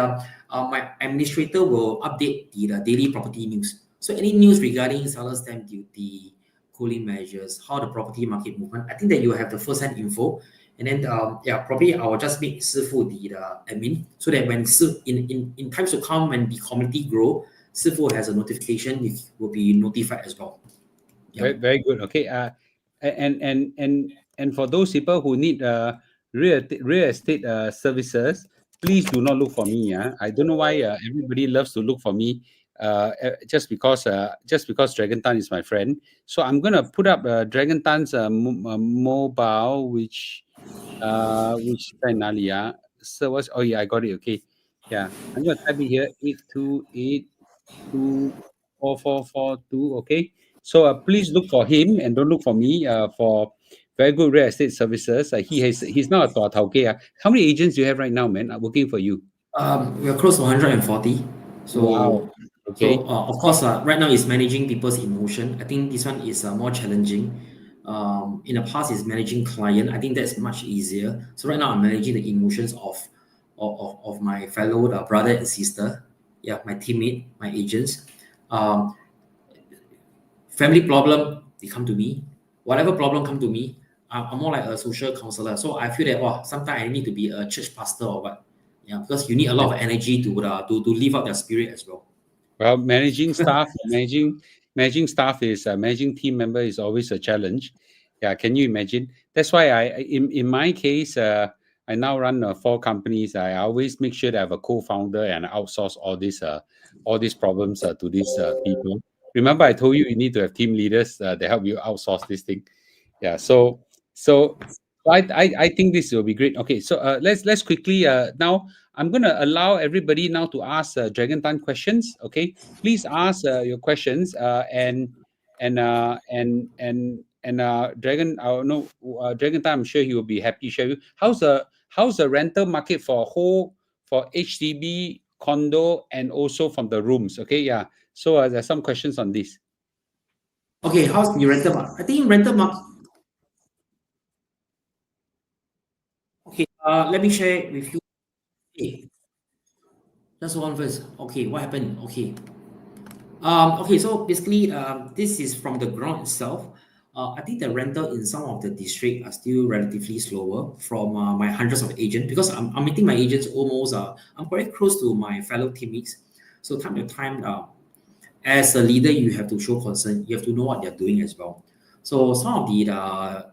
my administrator will update the daily property news. So any news regarding seller stamp duty, cooling measures, how the property market movement, I think that you have the first-hand info. And then yeah, probably I will just make Sifu the admin so that when in times to come when the community grow, Sifu has a notification, it will be notified as well. Very, very good. Okay. And for those people who need real estate services, please do not look for me. Yeah, I don't know why everybody loves to look for me. Just because Dragon Tan is my friend. So I'm gonna put up Dragon Tan's mobile, which So what's oh yeah, I got it. Okay. Yeah, I'm gonna type it here 82824442. Okay. So please look for him and don't look for me for very good real estate services. He's not a tauke. How many agents do you have right now, man, working for you? We're close to 140. Wow. So, Okay. of course, right now is managing people's emotion. I think this one is more challenging. In the past, is managing client. I think that's much easier. So right now, I'm managing the emotions of my fellow brother and sister. Yeah, my teammate, my agents. Um, Family problem, they come to me. Whatever problem come to me, I'm more like a social counselor. So I feel that wow, sometimes I need to be a church pastor or what. Yeah, because you need a lot of energy to live out their spirit as well. Well, managing staff is managing team member is always a challenge. Yeah, can you imagine? That's why in my case, I now run 4 companies. I always make sure that I have a co-founder and outsource all these problems to these people. Remember, I told you you need to have team leaders that help you outsource this thing. Yeah, so I think this will be great. Okay, so let's quickly now I'm going to allow everybody now to ask Dragon Tan questions. Okay, please ask your questions Dragon. I know Dragon Tan. I'm sure he will be happy to share you. How's the rental market for HDB condo and also from the rooms? Okay, yeah. So there's some questions on this. Okay, how's the rental market? I think rental market. Okay, let me share with you. Okay, just one first. Okay, what happened? Okay. Okay, so basically, this is from the ground itself. I think the rental in some of the district are still relatively slower from my hundreds of agents because I'm meeting my agents almost. I'm very close to my fellow teammates. So time to time, as a leader, you have to show concern. You have to know what they're doing as well. So some of the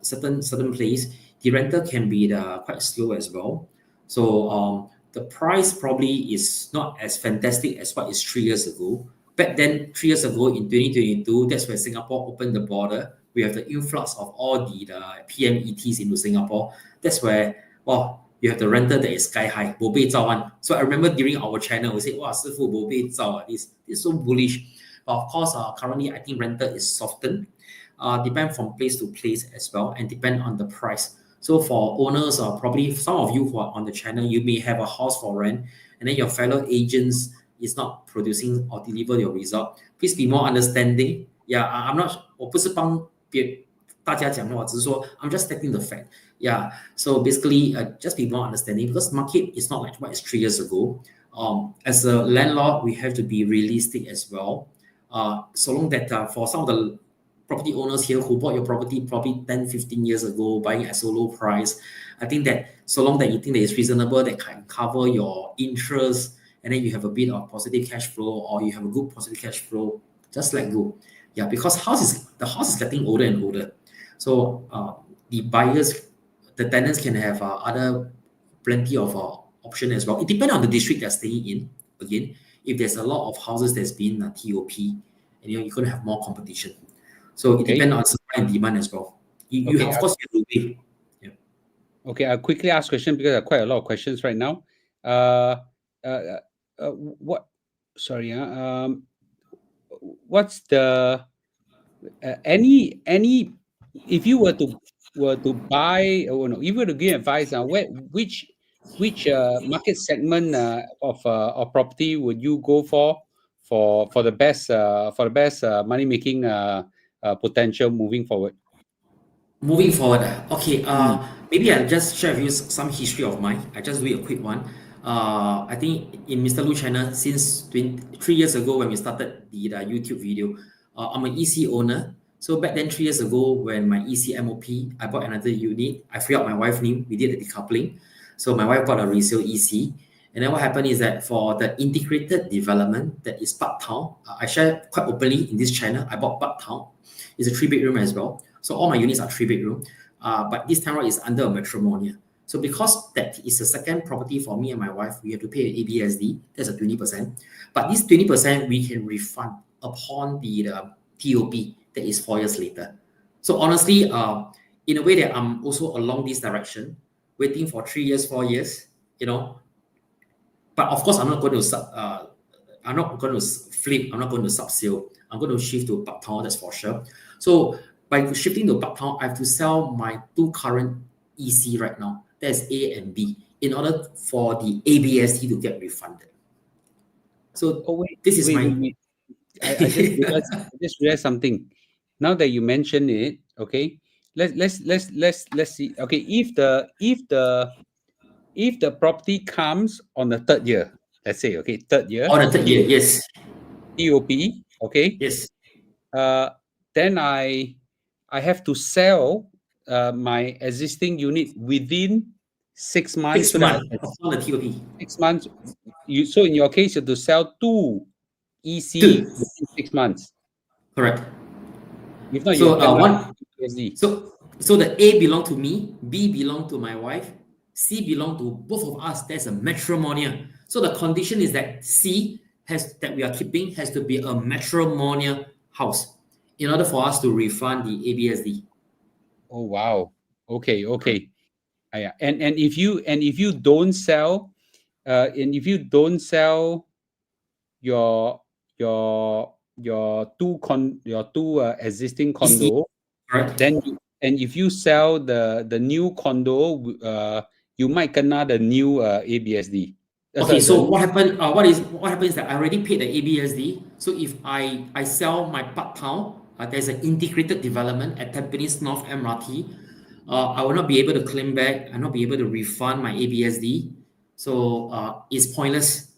certain place, the rental can be quite slow as well. So the price probably is not as fantastic as what is 3 years ago. Back then, 3 years ago in 2022, that's when Singapore opened the border. We have the influx of all the PMETs into Singapore. That's where, well, you have the rental that is sky high, bo bei zao one. So I remember during our channel, we say, wow, Sifu bo bei zao, this is so bullish. But of course, currently, I think rental is softened. Depend from place to place as well, and depend on the price. So for owners, probably some of you who are on the channel, you may have a house for rent, and then your fellow agents is not producing or deliver your result. Please be more understanding. Yeah, I'm not, 我不是帮大家讲话，只是说 I'm just stating the fact. Yeah, so basically, just be more understanding because market is not like what is 3 years ago. As a landlord, we have to be realistic as well. So long that for some of the property owners here who bought your property probably 10, 15 years ago, buying at so low price, I think that so long that you think that it's reasonable, that can cover your interest, and then you have a bit of positive cash flow or you have a good positive cash flow, just let go. Yeah, because the house is getting older and older. So the buyers, the tenants can have other plenty of option as well. It depends on the district they're staying in. Again, if there's a lot of houses that's been TOP, and you're going to have more competition. So it Okay. depends on supply and demand as well. You Okay. of course you have to weigh. Yeah. Okay. I'll quickly ask question because there are quite a lot of questions right now. Uh, uh, what? Sorry. What's the any if you were to buy or no, if you were to give advice on which market segment of property would you go for the best money making potential moving forward? Moving forward, okay, Mm. maybe I'll just share with you some history of mine. I just do a quick one. I think in Mr. Lu China, since 3 years ago when we started the YouTube video, I'm an EC owner. So back then, 3 years ago, when my EC MOP, I bought another unit. I free up my wife's name. We did the decoupling. So my wife got a resale EC. And then what happened is that for the integrated development that is Park Town, I share quite openly in this channel. I bought Park Town. It's a 3 bedroom as well. So all my units are 3 bedroom. But this time around is under a matrimonia. So because that is the second property for me and my wife, we have to pay an ABSD. That's a 20%. But this 20% we can refund upon the TOP that is 4 years later. So honestly, in a way that I'm also along this direction, waiting for 3 years, 4 years, you know. But of course, I'm not going to flip. I'm not going to subsale. I'm going to shift to Park Town. That's for sure. So by shifting to Park Town, I have to sell my two current EC right now. That's A and B in order for the ABST to get refunded. So Oh wait, this is my wait. I just realized something. Now that you mention it, okay, let's see. Okay, if the property comes on the third year, let's say, okay, third year, on the third year. Yes, TOP, okay, yes, uh, then I have to sell my existing unit within 6 months, six so that I months can, upon the TOP. 6 months. So in your case, you have to sell two EC Two, within 6 months. correct. If not, you So kena one USD. So the A belong to me, B belong to my wife, C belong to both of us. There's a matrimonial. So the condition is that C has that we are keeping has to be a matrimonial house in order for us to refund the ABSD. Oh wow. Okay. Yeah. And if you don't sell, and if you don't sell your your two existing EC, condo, correct? then and if you sell the new condo, you might kena the new ABSD. Okay, The so what happens is that I already paid the ABSD. So if I sell my Park Town, there's an integrated development at Tampines North MRT. I will not be able to claim back. I'll not be able to refund my ABSD. So it's pointless.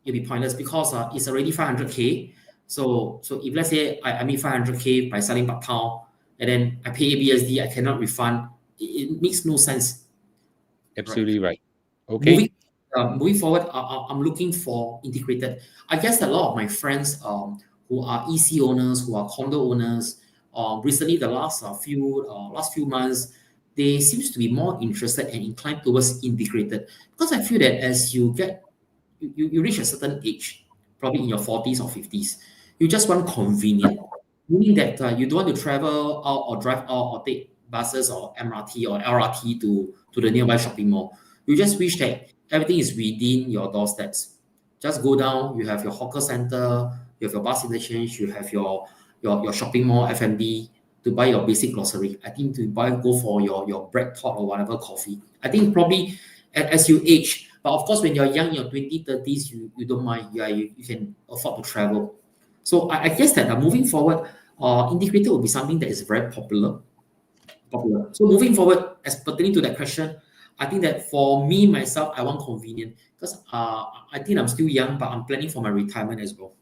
It'll be pointless because it's already 500K. So if let's say I made 500K by selling Park Town and then I pay ABSD, I cannot refund. It makes no sense, right? absolutely right. moving Okay. moving forward, I'm looking for integrated. I guess a lot of my friends who are EC owners, who are condo owners, recently the last few months, they seems to be more interested and inclined towards integrated because I feel that as you get you reach a certain age, probably in your 40s or 50s, you just want convenient, meaning that you don't want to travel out or drive out or take buses or MRT or LRT to the nearby shopping mall. You just wish that everything is within your doorsteps. Just go down, you have your hawker center, you have your bus interchange, you have your shopping mall, F&B, to buy your basic grocery. I think go for your bread pot or whatever coffee. I think probably as you age, but of course, when you're young, in your 20s, 30s, you don't mind. You can afford to travel. So I guess that moving forward, integrated will be something that is very popular. So moving forward, as pertaining to that question, I think that for me myself, I want convenient because I think I'm still young, but I'm planning for my retirement as well.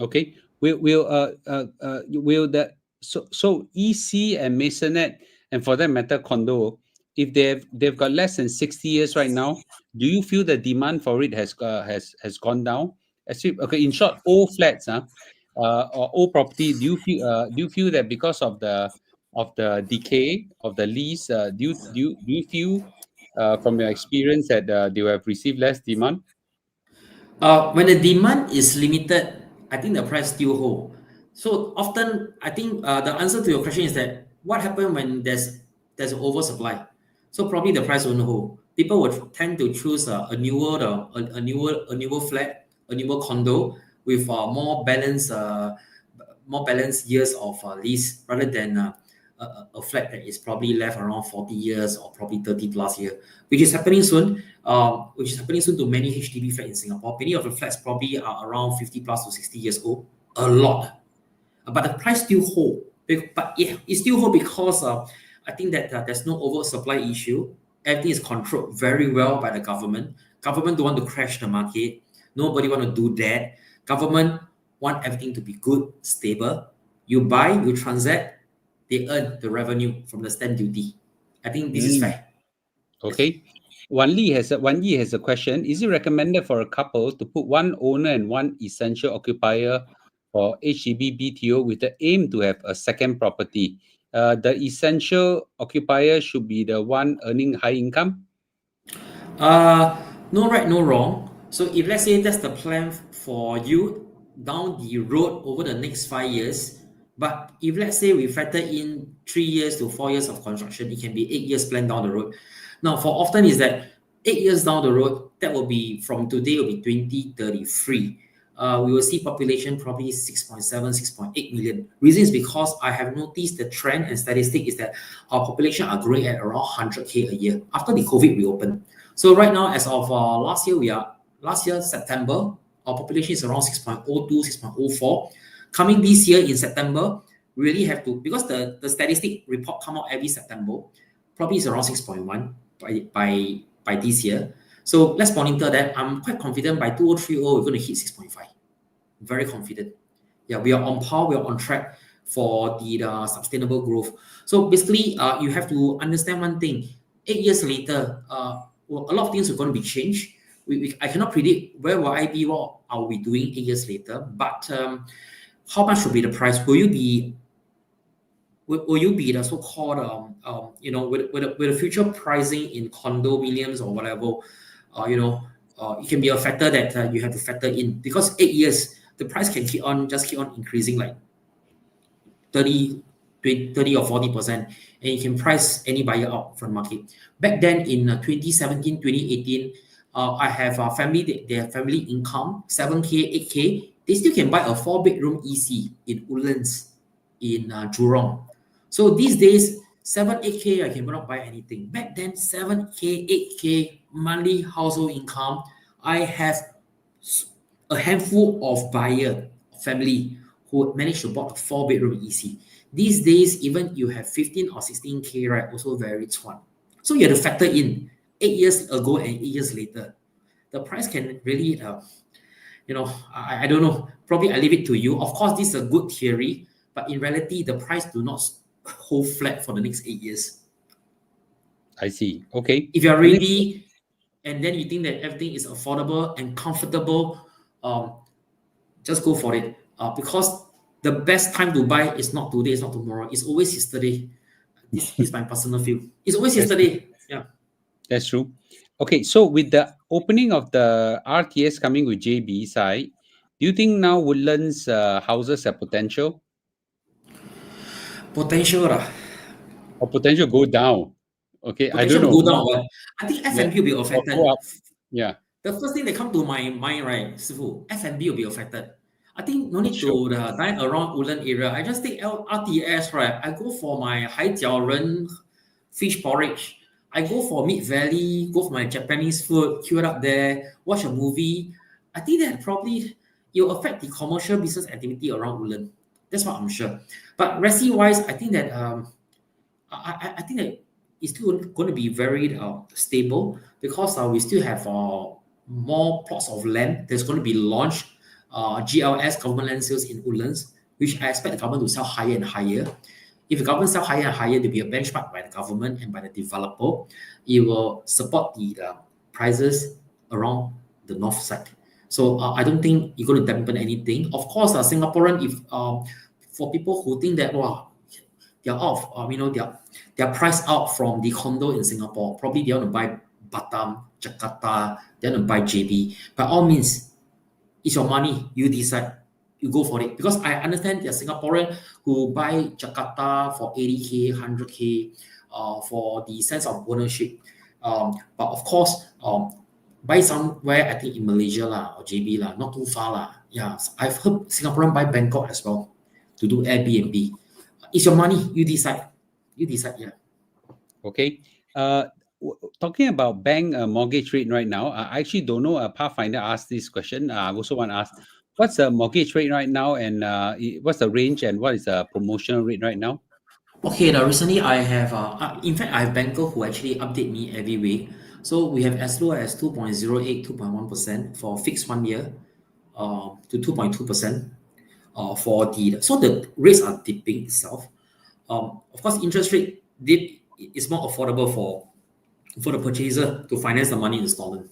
Okay. Will that so EC and Masonette, and for that matter condo, if they've got less than 60 years right now, do you feel the demand for it has gone down? Actually, okay, in short, old flats, or old property, do you feel that because of the decay of the lease, do you feel from your experience that they will have received less demand? When the demand is limited, I think the price still hold. So often, I think the answer to your question is that what happens when there's an oversupply. So probably the price won't hold. People would tend to choose a newer flat, a newer condo with more balanced years of lease rather than a flat that is probably left around 40 years or probably 30 plus years, which is happening soon. Which is happening soon to many HDB flats in Singapore. Many of the flats probably are around 50 plus to 60 years old. A lot. But the price still hold. But it still hold because I think that there's no oversupply issue. Everything is controlled very well by the government. Government don't want to crash the market. Nobody want to do that. Government want everything to be good, stable. You buy, you transact, they earn the revenue from the stamp duty. I think this is Mm, fair. Yes. okay. Wan Yi has a question. Is it recommended for a couple to put one owner and one essential occupier for HDB BTO with the aim to have a second property? The essential occupier should be the one earning high income. Uh, no right, no wrong. So if let's say that's the plan for you down the road over the next 5 years, but if let's say we factor in 3 years to 4 years of construction, it can be 8 years plan down the road. Now, for often is that 8 years down the road, that will be from today will be 2033. We will see population probably 6.7, 6.8 million. Reason is because I have noticed the trend and statistic is that our population are growing at around 100K a year after the COVID reopened. So right now, as of last year September, our population is around 6.02, 6.04. Coming this year in September, we really have to because the statistic report come out every September, probably is around 6.1 by this year. So let's monitor that. I'm quite confident by 2030 we're going to hit 6.5. Very confident. Yeah, we are on par, we are on track for the sustainable growth. So basically, you have to understand one thing. 8 years later, well, a lot of things are going to be changed. I cannot predict where will I be, what are we doing 8 years later. But how much will be the price? Will you be the so-called with the future pricing in condominiums or whatever? It can be a factor that you have to factor in because 8 years the price can keep on increasing like 30, 20, 30 or 40%, and you can price any buyer out from market. Back then in 2017, 2018, I have a family, their family income, 7K, 8K, they still can buy a 4 bedroom EC in Woodlands, in Jurong. So these days, 7, 8K, I cannot buy anything. Back then, 7K, 8K monthly household income, I have a handful of buyer family who managed to bought a 4 bedroom EC. These days, even you have 15 or 16K, right, also very chuan. So you have to factor in 8 years ago and 8 years later. The price can really, I don't know. Probably I leave it to you. Of course, this is a good theory, but in reality, the price do not hold flat for the next 8 years. I see. Okay. If you're The next, ready and then you think that everything is affordable and comfortable, just go for it. Because the best time to buy is not today, it's not tomorrow. It's always yesterday. This is my personal view. It's always that's true. yesterday. Yeah. That's true. Okay, so with the opening of the RTS coming with JB side, do you think now Woodlands houses have potential Potential lah. or potential go down? Okay, I don't Potential know. go down. But I think Yeah, F&B will be or go affected. up. Yeah, The first thing that come to my mind, right, Sifu, F&B will be affected. I think no need sure. to dine around Woodland area. I just take RTS, right? I go for my Hai Jiao Ren fish porridge. I go for Mid Valley, go for my Japanese food, queue it up there, watch a movie. I think that probably it will affect the commercial business activity around Woodland. That's what I'm sure. But resi wise, I think that I think that it's still going to be very stable because we still have more plots of land that's going to be launched, GLS, government land sales in Woodlands, which I expect the government to sell higher and higher. If the government sell higher and higher, there will be a benchmark by the government and by the developer. It will support the prices around the north side. So I don't think you're going to dampen anything. Of course, Singaporean, if for people who think that wow, they're off, they're priced out from the condo in Singapore. Probably they want to buy Batam, Jakarta, they want to buy JB. By all means, it's your money. You decide. You go for it. Because I understand there are Singaporean who buy Jakarta for 80K, 100K, for the sense of ownership. But of course, buy somewhere, I think in Malaysia lah, or JB lah, not too far lah. Yeah, I've heard Singaporean buy Bangkok as well to do Airbnb. It's your money. You decide. You decide, yeah. Okay. Talking about bank mortgage rate right now, I actually don't know. Pathfinder asked this question. I also want to ask, what's the mortgage rate right now, and what's the range, and what is the promotional rate right now? Okay, now recently I have, in fact, I have banker who actually update me every week. So we have as low as 2.08, 2.1% for fixed 1 year, to 2.2% for so the rates are dipping itself. Of course, interest rate dip is more affordable for the purchaser to finance the money installment.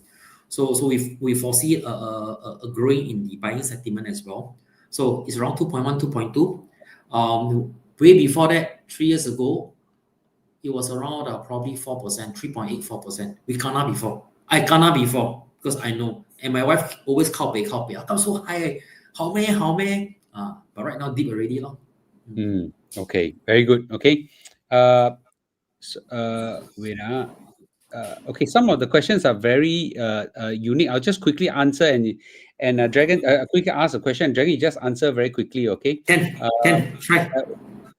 So we foresee a growing in the buying sentiment as well. So it's around 2.1, 2.2. Way before that, 3 years ago, it was around probably 4%, 3.84%. We cannot before. I cannot before because I know. And my wife always靠北. How come so high? How many? But right now, deep already. Okay, very good. Okay. Wait. Okay, some of the questions are very unique. I'll just quickly answer, and Dragon, quickly ask a question. Dragon, you just answer very quickly, okay? Can try.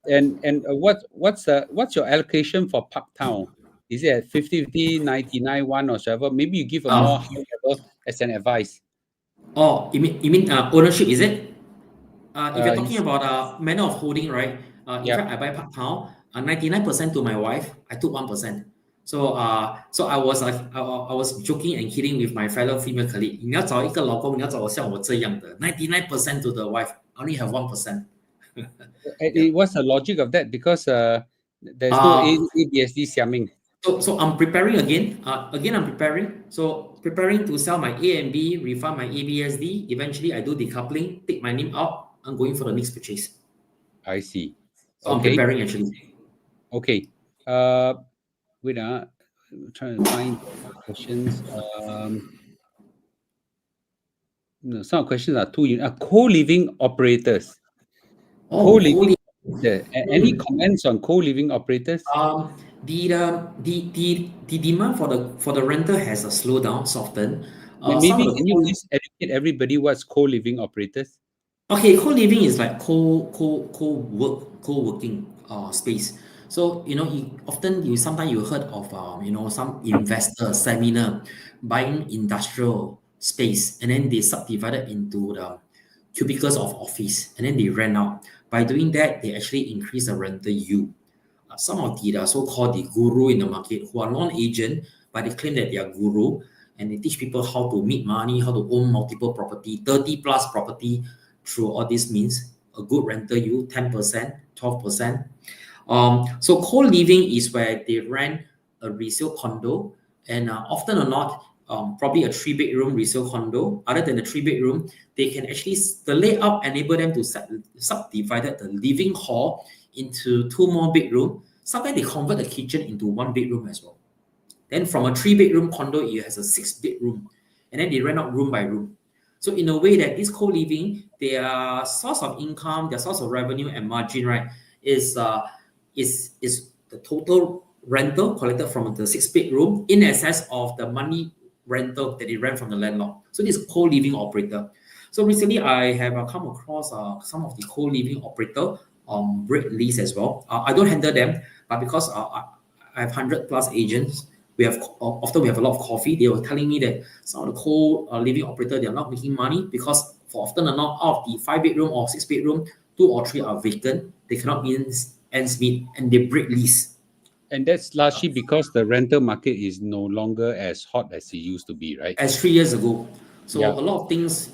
And what's your allocation for Parktown? Is it at 50, 99, 1 or whatever? Maybe you give a more high level as an advice. Oh, you mean ownership, is it? If you're talking about manner of holding, right? In fact, I buy Parktown, 99% to my wife. I took 1%. So I was like, I was joking and kidding with my fellow female colleague. 你要找一个老公，你要找我像我这样的 99% to the wife. I only have 1%. What's the logic of that? Because there's no ABSD xiaming. So I'm preparing again. I'm preparing. So preparing to sell my A and B, refund my ABSD. Eventually, I do decoupling, take my name out. I'm going for the next purchase. I see. So I'm preparing actually. Okay. Wait, I'm trying to find questions. No, some questions are too co-living operators. Co-living. Any comments on co-living operators? The demand for the renter has slowed down, softened. Maybe can you please educate everybody what's co-living operators? Okay, co-living is like co-working space. So sometimes you heard of some investor seminar buying industrial space, and then they subdivided into the cubicles of office, and then they rent out. By doing that, they actually increase the rental yield. Some of the so-called the guru in the market who are non-agent, but they claim that they are guru, and they teach people how to make money, how to own multiple property, 30 plus property through all these means. A good rental yield, 10%, 12%. So co-living is where they rent a resale condo, and often or not, probably a 3-bedroom resale condo. Other than the 3-bedroom, they can actually, the layout enable them to subdivide the living hall into 2 more bedrooms. Sometimes they convert the kitchen into 1 bedroom as well. Then from a 3-bedroom condo, it has a 6-bedroom, and then they rent out room by room. So in a way that this co-living, their source of income, their source of revenue and margin, right, is the total rental collected from the 6-bedroom in excess of the money rental that they rent from the landlord. So this is co-living operator. So recently I have come across some of the co-living operator break lease as well. I don't handle them, but because I have 100 plus agents, often we have a lot of coffee. They were telling me that some of the co-living operator, they are not making money because for often or not, out of the 5-bedroom or 6-bedroom, 2 or 3 are vacant. They cannot meet ends meet, and they break lease. And that's largely because the rental market is no longer as hot as it used to be, right? As 3 years ago. So a lot of things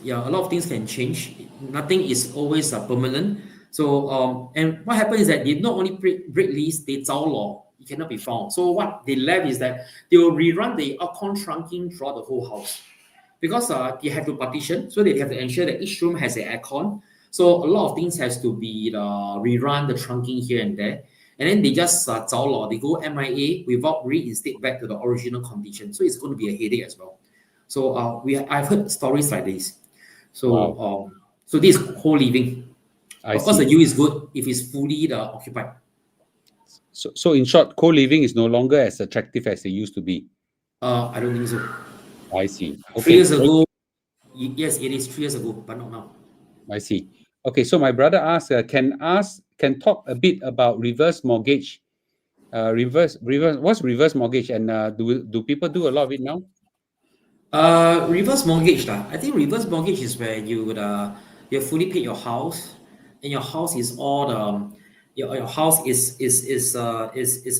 can change. Nothing is always permanent. So and what happens is that they not only break lease, they zao law. It cannot be found. So what they left is that they will rerun the aircon trunking throughout the whole house. because you have to partition, so they have to ensure that each room has an aircon. So a lot of things has to be rerun, the trunking here and there, and then they just they go MIA without reinstate back to the original condition. So it's going to be a headache as well. So I've heard stories like this. So Wow. so this is co-living. I Of course, the see. yield is good if it's fully occupied. So in short, co-living is no longer as attractive as it used to be. I don't think so. I see. 3 years Okay. ago, yes, it is 3 years ago, but not now. I see. Okay, so my brother asked, can talk a bit about reverse mortgage. Reverse. What's reverse mortgage, and do people do a lot of it now? Reverse mortgage lah. I think reverse mortgage is where you fully paid your house, and your house is all your house is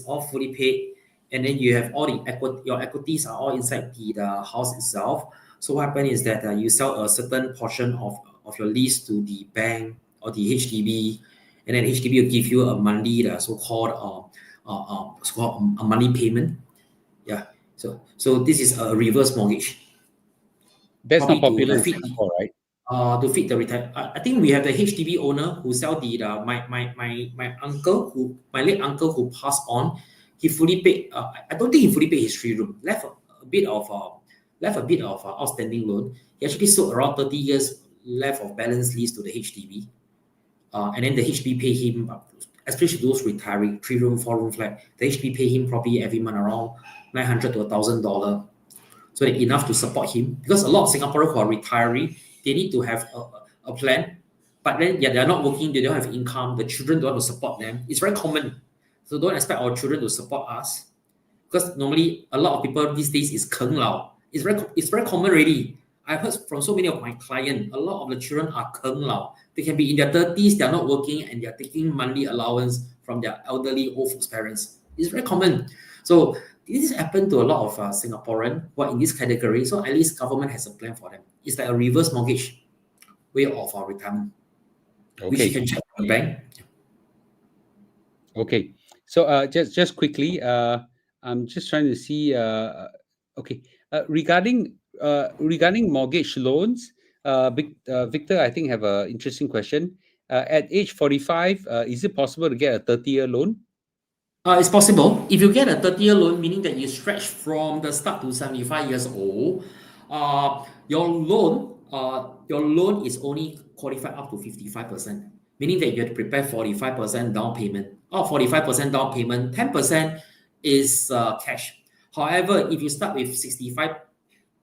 all fully paid, and then you have all the your equities are all inside the house itself. So what happens is that you sell a certain portion of your lease to the bank or the HDB, and then HDB will give you a monthly so-called a money payment. Yeah. So this is a reverse mortgage. That's not Probably popular to in fit Singapore, right? to fit the retire. I think we have the HDB owner who sell my uncle who my late uncle who passed on. He fully paid. I don't think he fully paid his 3 room. Left a bit of outstanding loan. He actually sold around 30 years left of balance lease to the HDB, and then the HDB pay him, especially those retiring 3 room, 4 room flat. The HDB pay him probably every month around $900 to $1,000. So enough to support him, because a lot of Singaporeans who are retiring, they need to have a plan, but then they're not working, they don't have income, the children don't want to support them. It's very common. So don't expect our children to support us, because normally a lot of people these days is keng lao. It's very common already. I've heard from so many of my clients, a lot of the children are keng lao. They can be in their 30s, they're not working, and they're taking monthly allowance from their elderly old folks' parents. It's very common. So this happened to a lot of Singaporeans who are in this category. So at least government has a plan for them. It's like a reverse mortgage way of our retirement, which you Okay. can check with the bank. Okay. So just quickly, I'm just trying to see. Okay. Regarding mortgage loans, Victor, I think have an interesting question. At age 45, is it possible to get a 30-year loan? It's possible. If you get a 30-year loan, meaning that you stretch from the start to 75 years old, your loan is only qualified up to 55%, meaning that you have to prepare 45% down payment. 45% down payment, 10% is cash. However, if you start with 65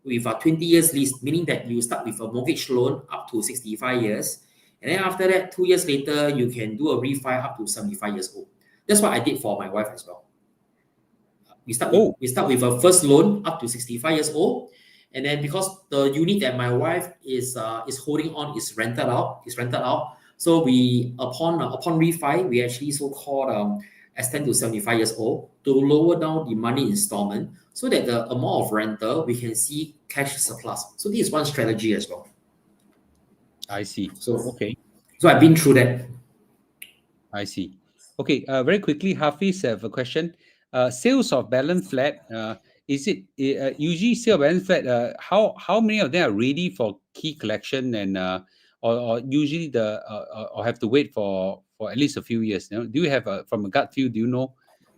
with a 20 years lease, meaning that you start with a mortgage loan up to 65 years, and then after that, 2 years later, you can do a refi up to 75 years old. That's what I did for my wife as well. We start with a first loan up to 65 years old, and then because the unit that my wife is holding on is rented out, so we upon refi we actually so-called extend to 75 years old to lower down the money installment, so that the amount of rental we can see cash surplus. So this is one strategy as well. I see. So Okay. so I've been through that. I see. Okay, very quickly, Hafiz have a question. Sales of balance flat, is it usually sale of balance flat? How many of them are ready for key collection, and or usually or have to wait for at least a few years? You know, do you have from a gut feel? Do you know,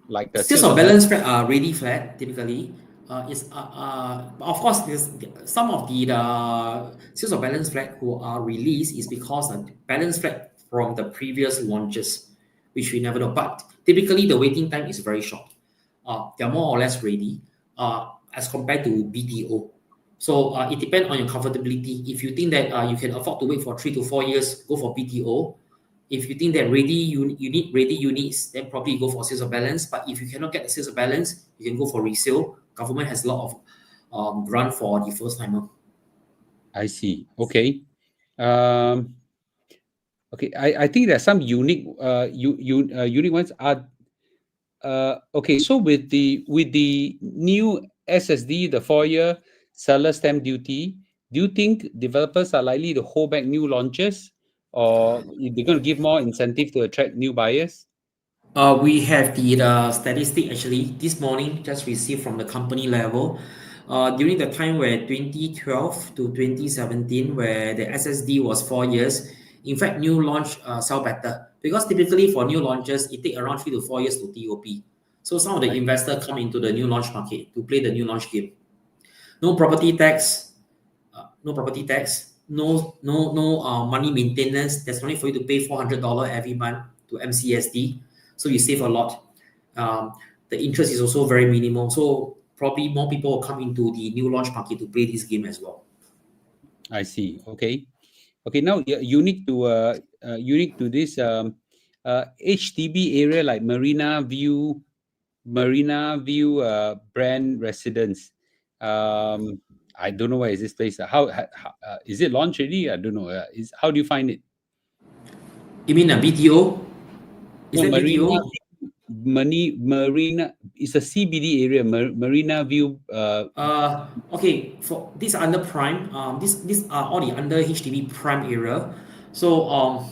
like the Sales sales of of balance? balance flat are ready flat typically. Of course, there's some of the sales of balance flat who are released is because the balance flat from the previous launches, which we never know. But typically, the waiting time is very short. They're more or less ready as compared to BTO. So it depends on your comfortability. If you think that you can afford to wait for 3 to 4 years, go for BTO. If you think that you need ready units, then probably go for sales of balance. But if you cannot get the sales of balance, you can go for resale. Government has a lot of grant for the first timer. I see. Okay. Okay. I think there are some unique unique ones. Okay, so with the new SSD, the 4-year seller stamp duty, do you think developers are likely to hold back new launches, or they're going to give more incentive to attract new buyers? We have the statistic actually this morning just received from the company level. During the time where 2012 to 2017, where the SSD was 4 years, in fact, new launch sell better because typically for new launches, it takes around 3 to 4 years to TOP. So some of the I, investors come into the new launch market to play the new launch game. No property tax, no property tax, no money maintenance. There's only for you to pay $400 every month to MCSD, so you save a lot. The interest is also very minimal, so probably more people will come into the new launch market to play this game as well. I see. Okay. Okay. Now, unique to this HDB area like Marina View brand residence. I don't know where is this place. How is it launched already? I don't know. How do you find it? You mean a BTO? Is No, that BTO? Marina. It's a CBD area. Marina View. Okay, for these are under prime. These are all the under HDB prime area. So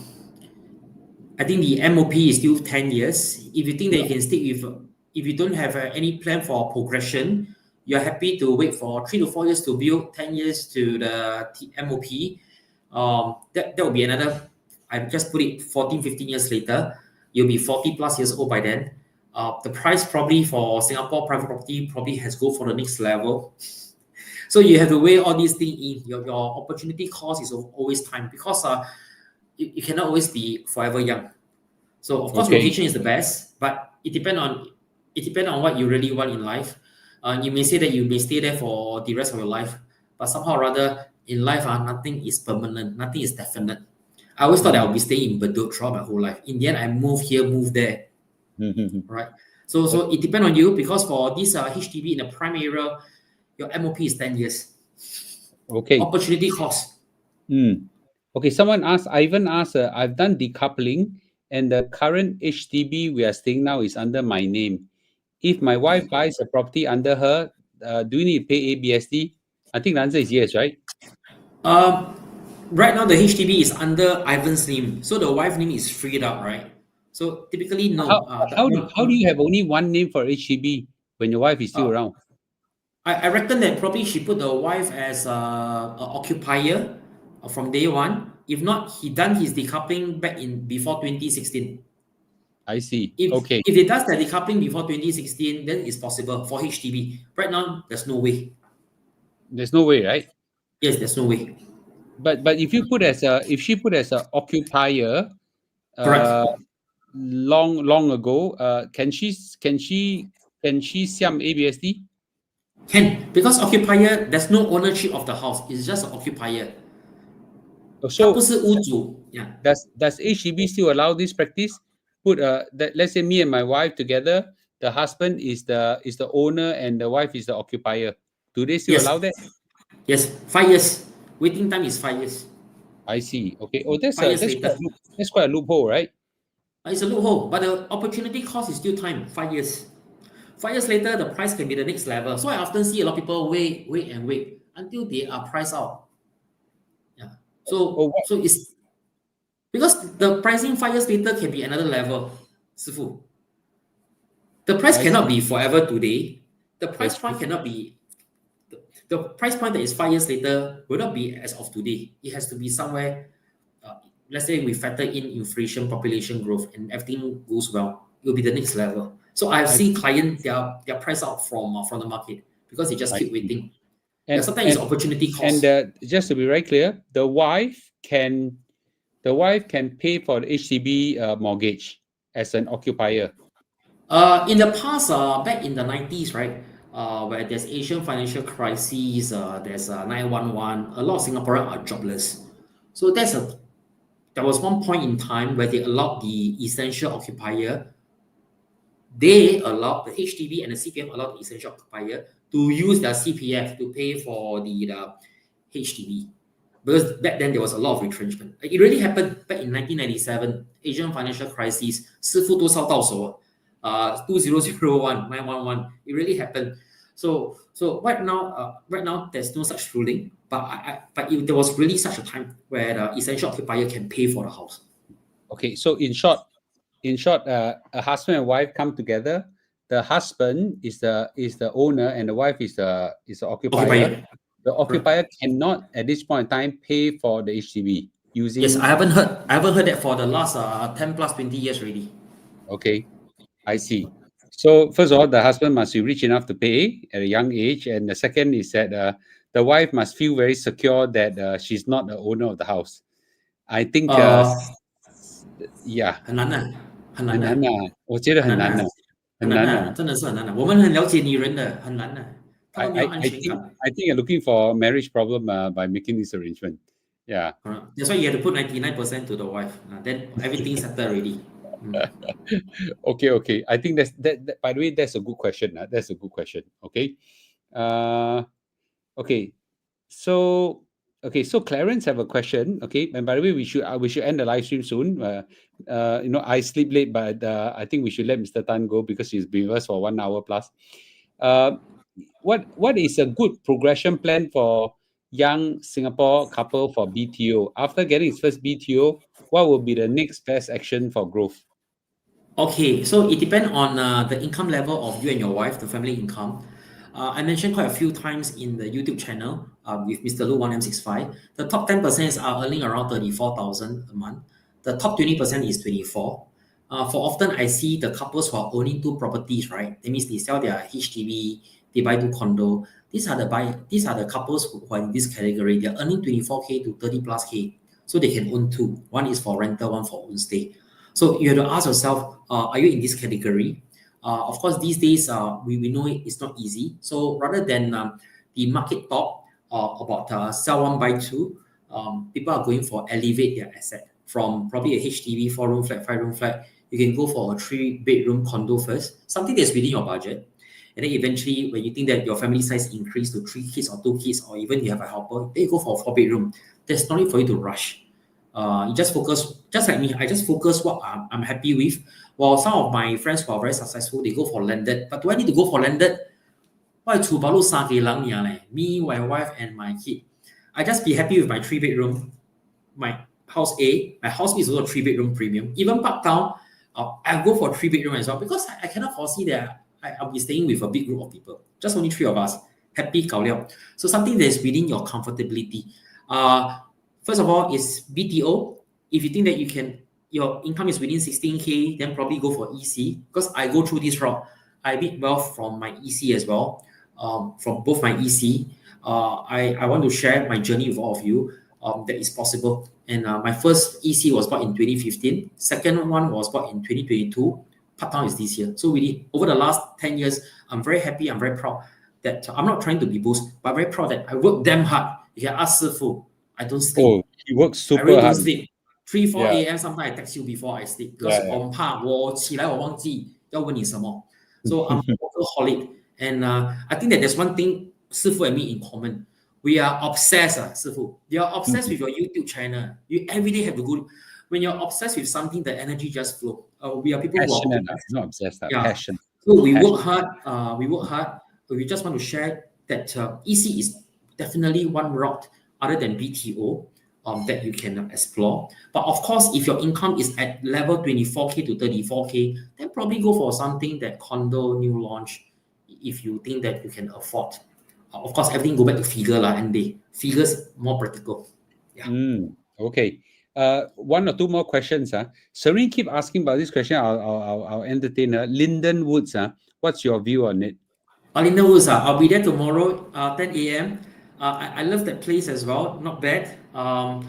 I think the MOP is still 10 years. If you think that you can stick with, if you don't have any plan for progression, you're happy to wait for 3 to 4 years to build, 10 years to the MOP. That will be another, I just put it 14, 15 years later. You'll be 40 plus years old by then. The price probably for Singapore private property probably has go for the next level. So you have to weigh all these things in. Your opportunity cost is always time because you cannot always be forever young. So of course, Okay. location is the best, but it depends on what you really want in life. You may say that you may stay there for the rest of your life, but somehow or other in life, nothing is permanent, nothing is definite. I always thought that I would be staying in Bedok throughout my whole life. In the end, I move here, move there. Right. So it depends on you because for this HDB in the prime area, your MOP is 10 years. Okay. Opportunity cost. Okay. Ivan asked, I've done decoupling and the current HDB we are staying now is under my name. If my wife buys a property under her, do you need to pay ABSD? I think the answer is yes, right? Right now the HDB is under Ivan's name, so the wife name is freed up, right? So typically no. How do you have only one name for HDB when your wife is still around? I reckon that probably she put the wife as a occupier from day one. If not, he done his decoupling back in before 2016. I see. If Okay. if he does the decoupling before 2016, then it's possible for HDB. Right now, there's no way. There's no way, right? Yes, there's no way. But if she put as a occupier, Correct. long ago, can she siam ABSD? Can, because occupier, there's no ownership of the house. It's just an occupier. So 他不是屋主. Yeah. does HDB still allow this practice? Let's say me and my wife together, the husband is the owner and the wife is the occupier. Do they still Yes. allow that? Yes. 5 years. Waiting time is 5 years. I see. Okay. Oh, 5 years later. That's quite a loophole, right? It's a loophole, but the opportunity cost is still time, 5 years. 5 years later, the price can be the next level. So I often see a lot of people wait until they are priced out. Yeah. So it's because the pricing 5 years later can be another level. 师傅. The price cannot be forever today. The price point cannot be the price point that is 5 years later will not be as of today. It has to be somewhere. Let's say we factor in inflation, population growth, and everything goes well. It will be the next level. So I've seen clients they're priced out from the market because they just keep waiting. And sometimes it's opportunity cost. And just to be very clear, the wife can pay for the HDB mortgage as an occupier. In the past, back in the 90s, right, where there's Asian financial crises, there's 911, a lot of Singaporeans are jobless. So there was one point in time where they allowed the essential occupier, the HDB and the CPF allowed the essential occupier to use their CPF to pay for the HDB. Because back then there was a lot of retrenchment. It really happened back in 1997, Asian financial crisis, 师傅都烧到手. 2001, 911, it really happened. So right now there's no such ruling, but there was really such a time where the essential occupier can pay for the house. Okay, so in short, a husband and wife come together. the husband is the owner and the wife is the occupier. Occupier. The Correct. occupier cannot at this point in time pay for the HDB Yes, using. I haven't heard that for the last 10 plus 20 years already. Okay, I see. So first of all, the husband must be rich enough to pay at a young age, and the second is that the wife must feel very secure that she's not the owner of the house. I think, 很难的，很难的，很难啊，我觉得很难的，很难啊，很难啊。很难的，真的是很难的。我们很了解女人的，很难的，她 I 们没有 I 安 I 全 think 感。I think you're looking for a marriage problem by making this arrangement. Yeah. That's why you have to put 99% to the wife. Then everything settled already. Okay. I think that. By the way, that's a good question. That's a good question. Okay. Okay. So So Clarence have a question. Okay. And by the way, we should end the live stream soon. I sleep late, but I think we should let Mr. Tan go because he's been with us for 1 hour plus. What is a good progression plan for young Singapore couple for BTO? After getting his first BTO, what will be the next best action for growth? Okay, so it depends on the income level of you and your wife, the family income. I mentioned quite a few times in the YouTube channel with Mr. Lu 1M65. The top 10% are earning around 34,000 a month. The top 20% is 24. For often I see the couples who are owning two properties, right? That means they sell their HDB, they buy two condo. These are the couples who are in this category. They're earning 24K to 30 plus K. So they can own two. One is for rental, one for own stay. So you have to ask yourself, are you in this category? Of course, these days we know it's not easy. So rather than the market talk about sell one buy two, people are going for elevate their asset from probably a HDB 4-room flat, 5-room flat. You can go for a 3-bedroom condo first, something that's within your budget. And then eventually, when you think that your family size increase to 3 kids or 2 kids, or even you have a helper, then you go for a 4-bedroom. There's no need for you to rush. You just focus, just like me, I just focus what I'm happy with. While some of my friends who are very successful, they go for landed. But do I need to go for landed? Why to balu sa me, my wife, and my kid. I just be happy with my 3-bedroom, my house A. My house B is also a 3-bedroom premium. Even Park Town, I'll go for 3-bedroom as well because I cannot foresee that I'll be staying with a big group of people. Just only 3 of us. Happy, gao liao. So something that is within your comfortability. First of all, is BTO. If you think that your income is within 16K, then probably go for EC. Because I go through this route. I made wealth from my EC as well, from both my EC. I want to share my journey with all of you. That is possible. And my first EC was bought in 2015. Second one was bought in 2022. Part-time is this year. So really, over the last 10 years, I'm very happy, I'm very proud that I'm not trying to be boast, but I'm very proud that I work damn hard. You can ask Sifu, I don't sleep. Oh, he works I super really don't hard. sleep. 3, 4 Yeah. a.m. sometimes I text you before I sleep because I'm 怕我起来我忘记要问你什么. So I'm a workaholic. And I think that there's one thing Sifu and me in common. We are obsessed, Sifu. You are obsessed with your YouTube channel. You every day have to go. When you're obsessed with something, the energy just flow. We are people Passionate, who are not obsessed, yeah. passion. So we Passion. work hard. We work hard. We just want to share that EC is definitely one route other than BTO that you can explore. But of course, if your income is at level 24K to 34K, then probably go for something that condo new launch if you think that you can afford. Of course, everything go back to figure and the figures more practical. Yeah. Okay. One or two more questions. Serene keep asking about this question. I'll entertain her. Linden Woods. What's your view on it? Linden Woods. I'll be there tomorrow, 10 a.m. I love that place as well. Not bad. I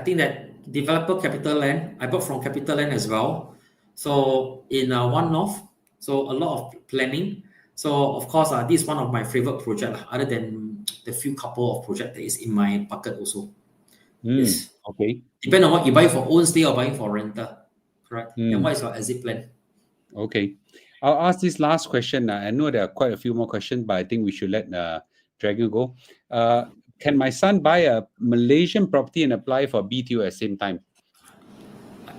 think that developer Capital Land. I bought from Capital Land as well. So in One North. So a lot of planning. So of course, this is one of my favorite projects. Other than the few couple of projects that is in my bucket also. Yes. Okay. Depend on what you buy for own stay or buying for rental. Correct. And what is your exit plan? Okay. I'll ask this last question. I know there are quite a few more questions, but I think we should let Dragon go. Can my son buy a Malaysian property and apply for BTO at the same time?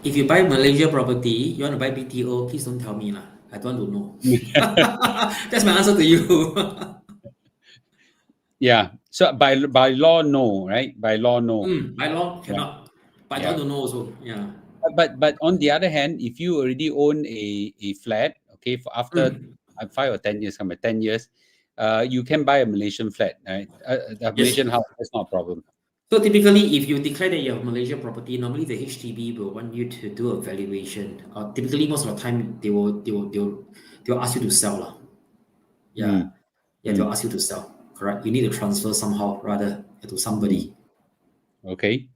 If you buy Malaysia property, you want to buy BTO, please don't tell me. I don't want to know. That's my answer to you. Yeah. So by law, no, right? By law, no. By law, cannot. But I don't want to know also. Yeah. But on the other hand, if you already own a flat, okay, for after 5 or 10 years, 10 years, you can buy a Malaysian flat, right? A Yes. Malaysian house, that's not a problem. So typically, if you declare that you have Malaysia property, normally the HDB will want you to do a valuation. Typically, most of the time they will ask you to sell lah. Yeah, Mm. yeah, they'll ask you to sell. Correct. You need to transfer somehow rather to somebody. Okay.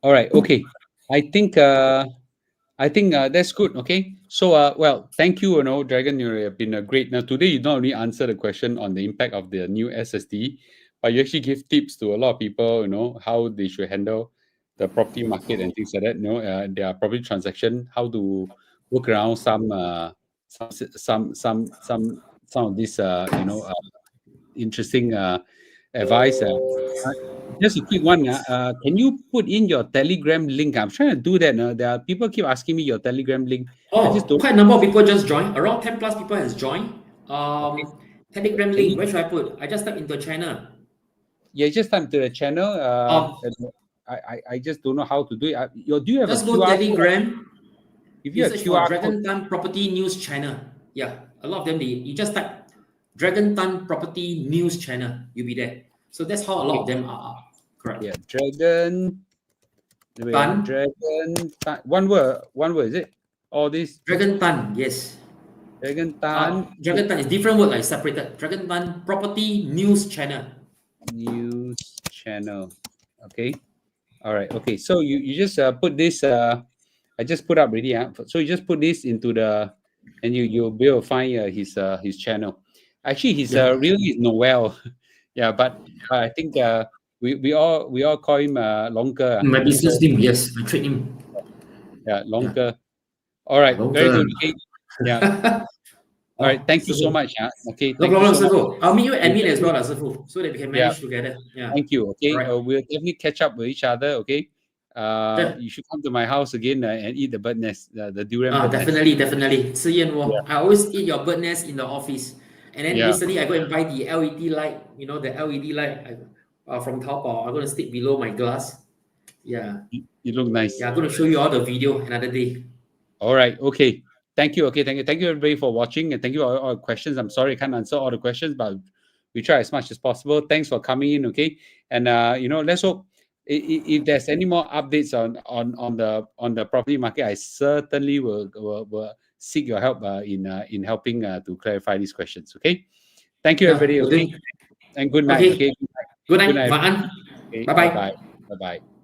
All right. Okay. I think that's good. Okay. So well, thank you. Dragon, you have been a great. Now today you not only answer the question on the impact of the new SSD, but you actually give tips to a lot of people. How they should handle the property market and things like that. Their property transaction, how to work around some of these interesting advice. Just a quick one. Can you put in your Telegram link? I'm trying to do that. There are people keep asking me your Telegram link. I just Oh, don't. quite a number of people just joined. Around 10 plus people has joined. Okay. Telegram Can link. you? Where should I put? I just type into channel. Yeah, just time to the channel. Um, And I just don't know how to do it. Do you have a just go QR code? Telegram. If You you have search for QR code, Dragon Tan Property News Channel. Yeah, a lot of them. You just type Dragon Tan Property News Channel. You'll be there. So that's how a lot okay. of them are. Correct. Yeah, Dragon. Tan. Dragon. One word. Is it? All this Dragon Tan. Yes. Dragon Tan Dragon Tan is different word like separated. Dragon Tan Property News Channel. News Channel. Okay. All right. Okay. So you just put this. I just put up already. So you just put this into the, and you'll be able to find his channel. Actually, his Yeah. really is Noel. Yeah, but I think we all call him Longer. My business So name. Yes, my trade name. yeah, Longer. All right. Very Longer. good. Okay. Yeah. All right. Thank you so Sifu. much. Okay. No Thank you problem, so much. Sifu. I'll meet you We'll admin as well, definitely, Sifu, so that we can yeah. manage together. Yeah. Thank you. Okay. All right. We'll definitely catch up with each other. Okay. Sure. You should come to my house again and eat the bird nest, the durian bird nest. Definitely. 吃燕窝. Yeah. I always eat your bird nest in the office. And then Yeah. recently I go and buy the LED light, the LED light from Taobao. I'm going to stick below my glass. Yeah. You look nice. Yeah, I'm going to show you all the video another day. All right. Okay. Thank you. Okay. Thank you everybody for watching, and thank you for all the questions. I'm sorry I can't answer all the questions, but we try as much as possible. Thanks for coming in. Okay. And let's hope if there's any more updates on the property market, I certainly will seek your help in helping to clarify these questions. Okay. Thank you, everybody. Okay. And good night. Okay. Okay. Good Good night. night. Va'an. Okay. Bye-bye. Bye bye. Bye bye.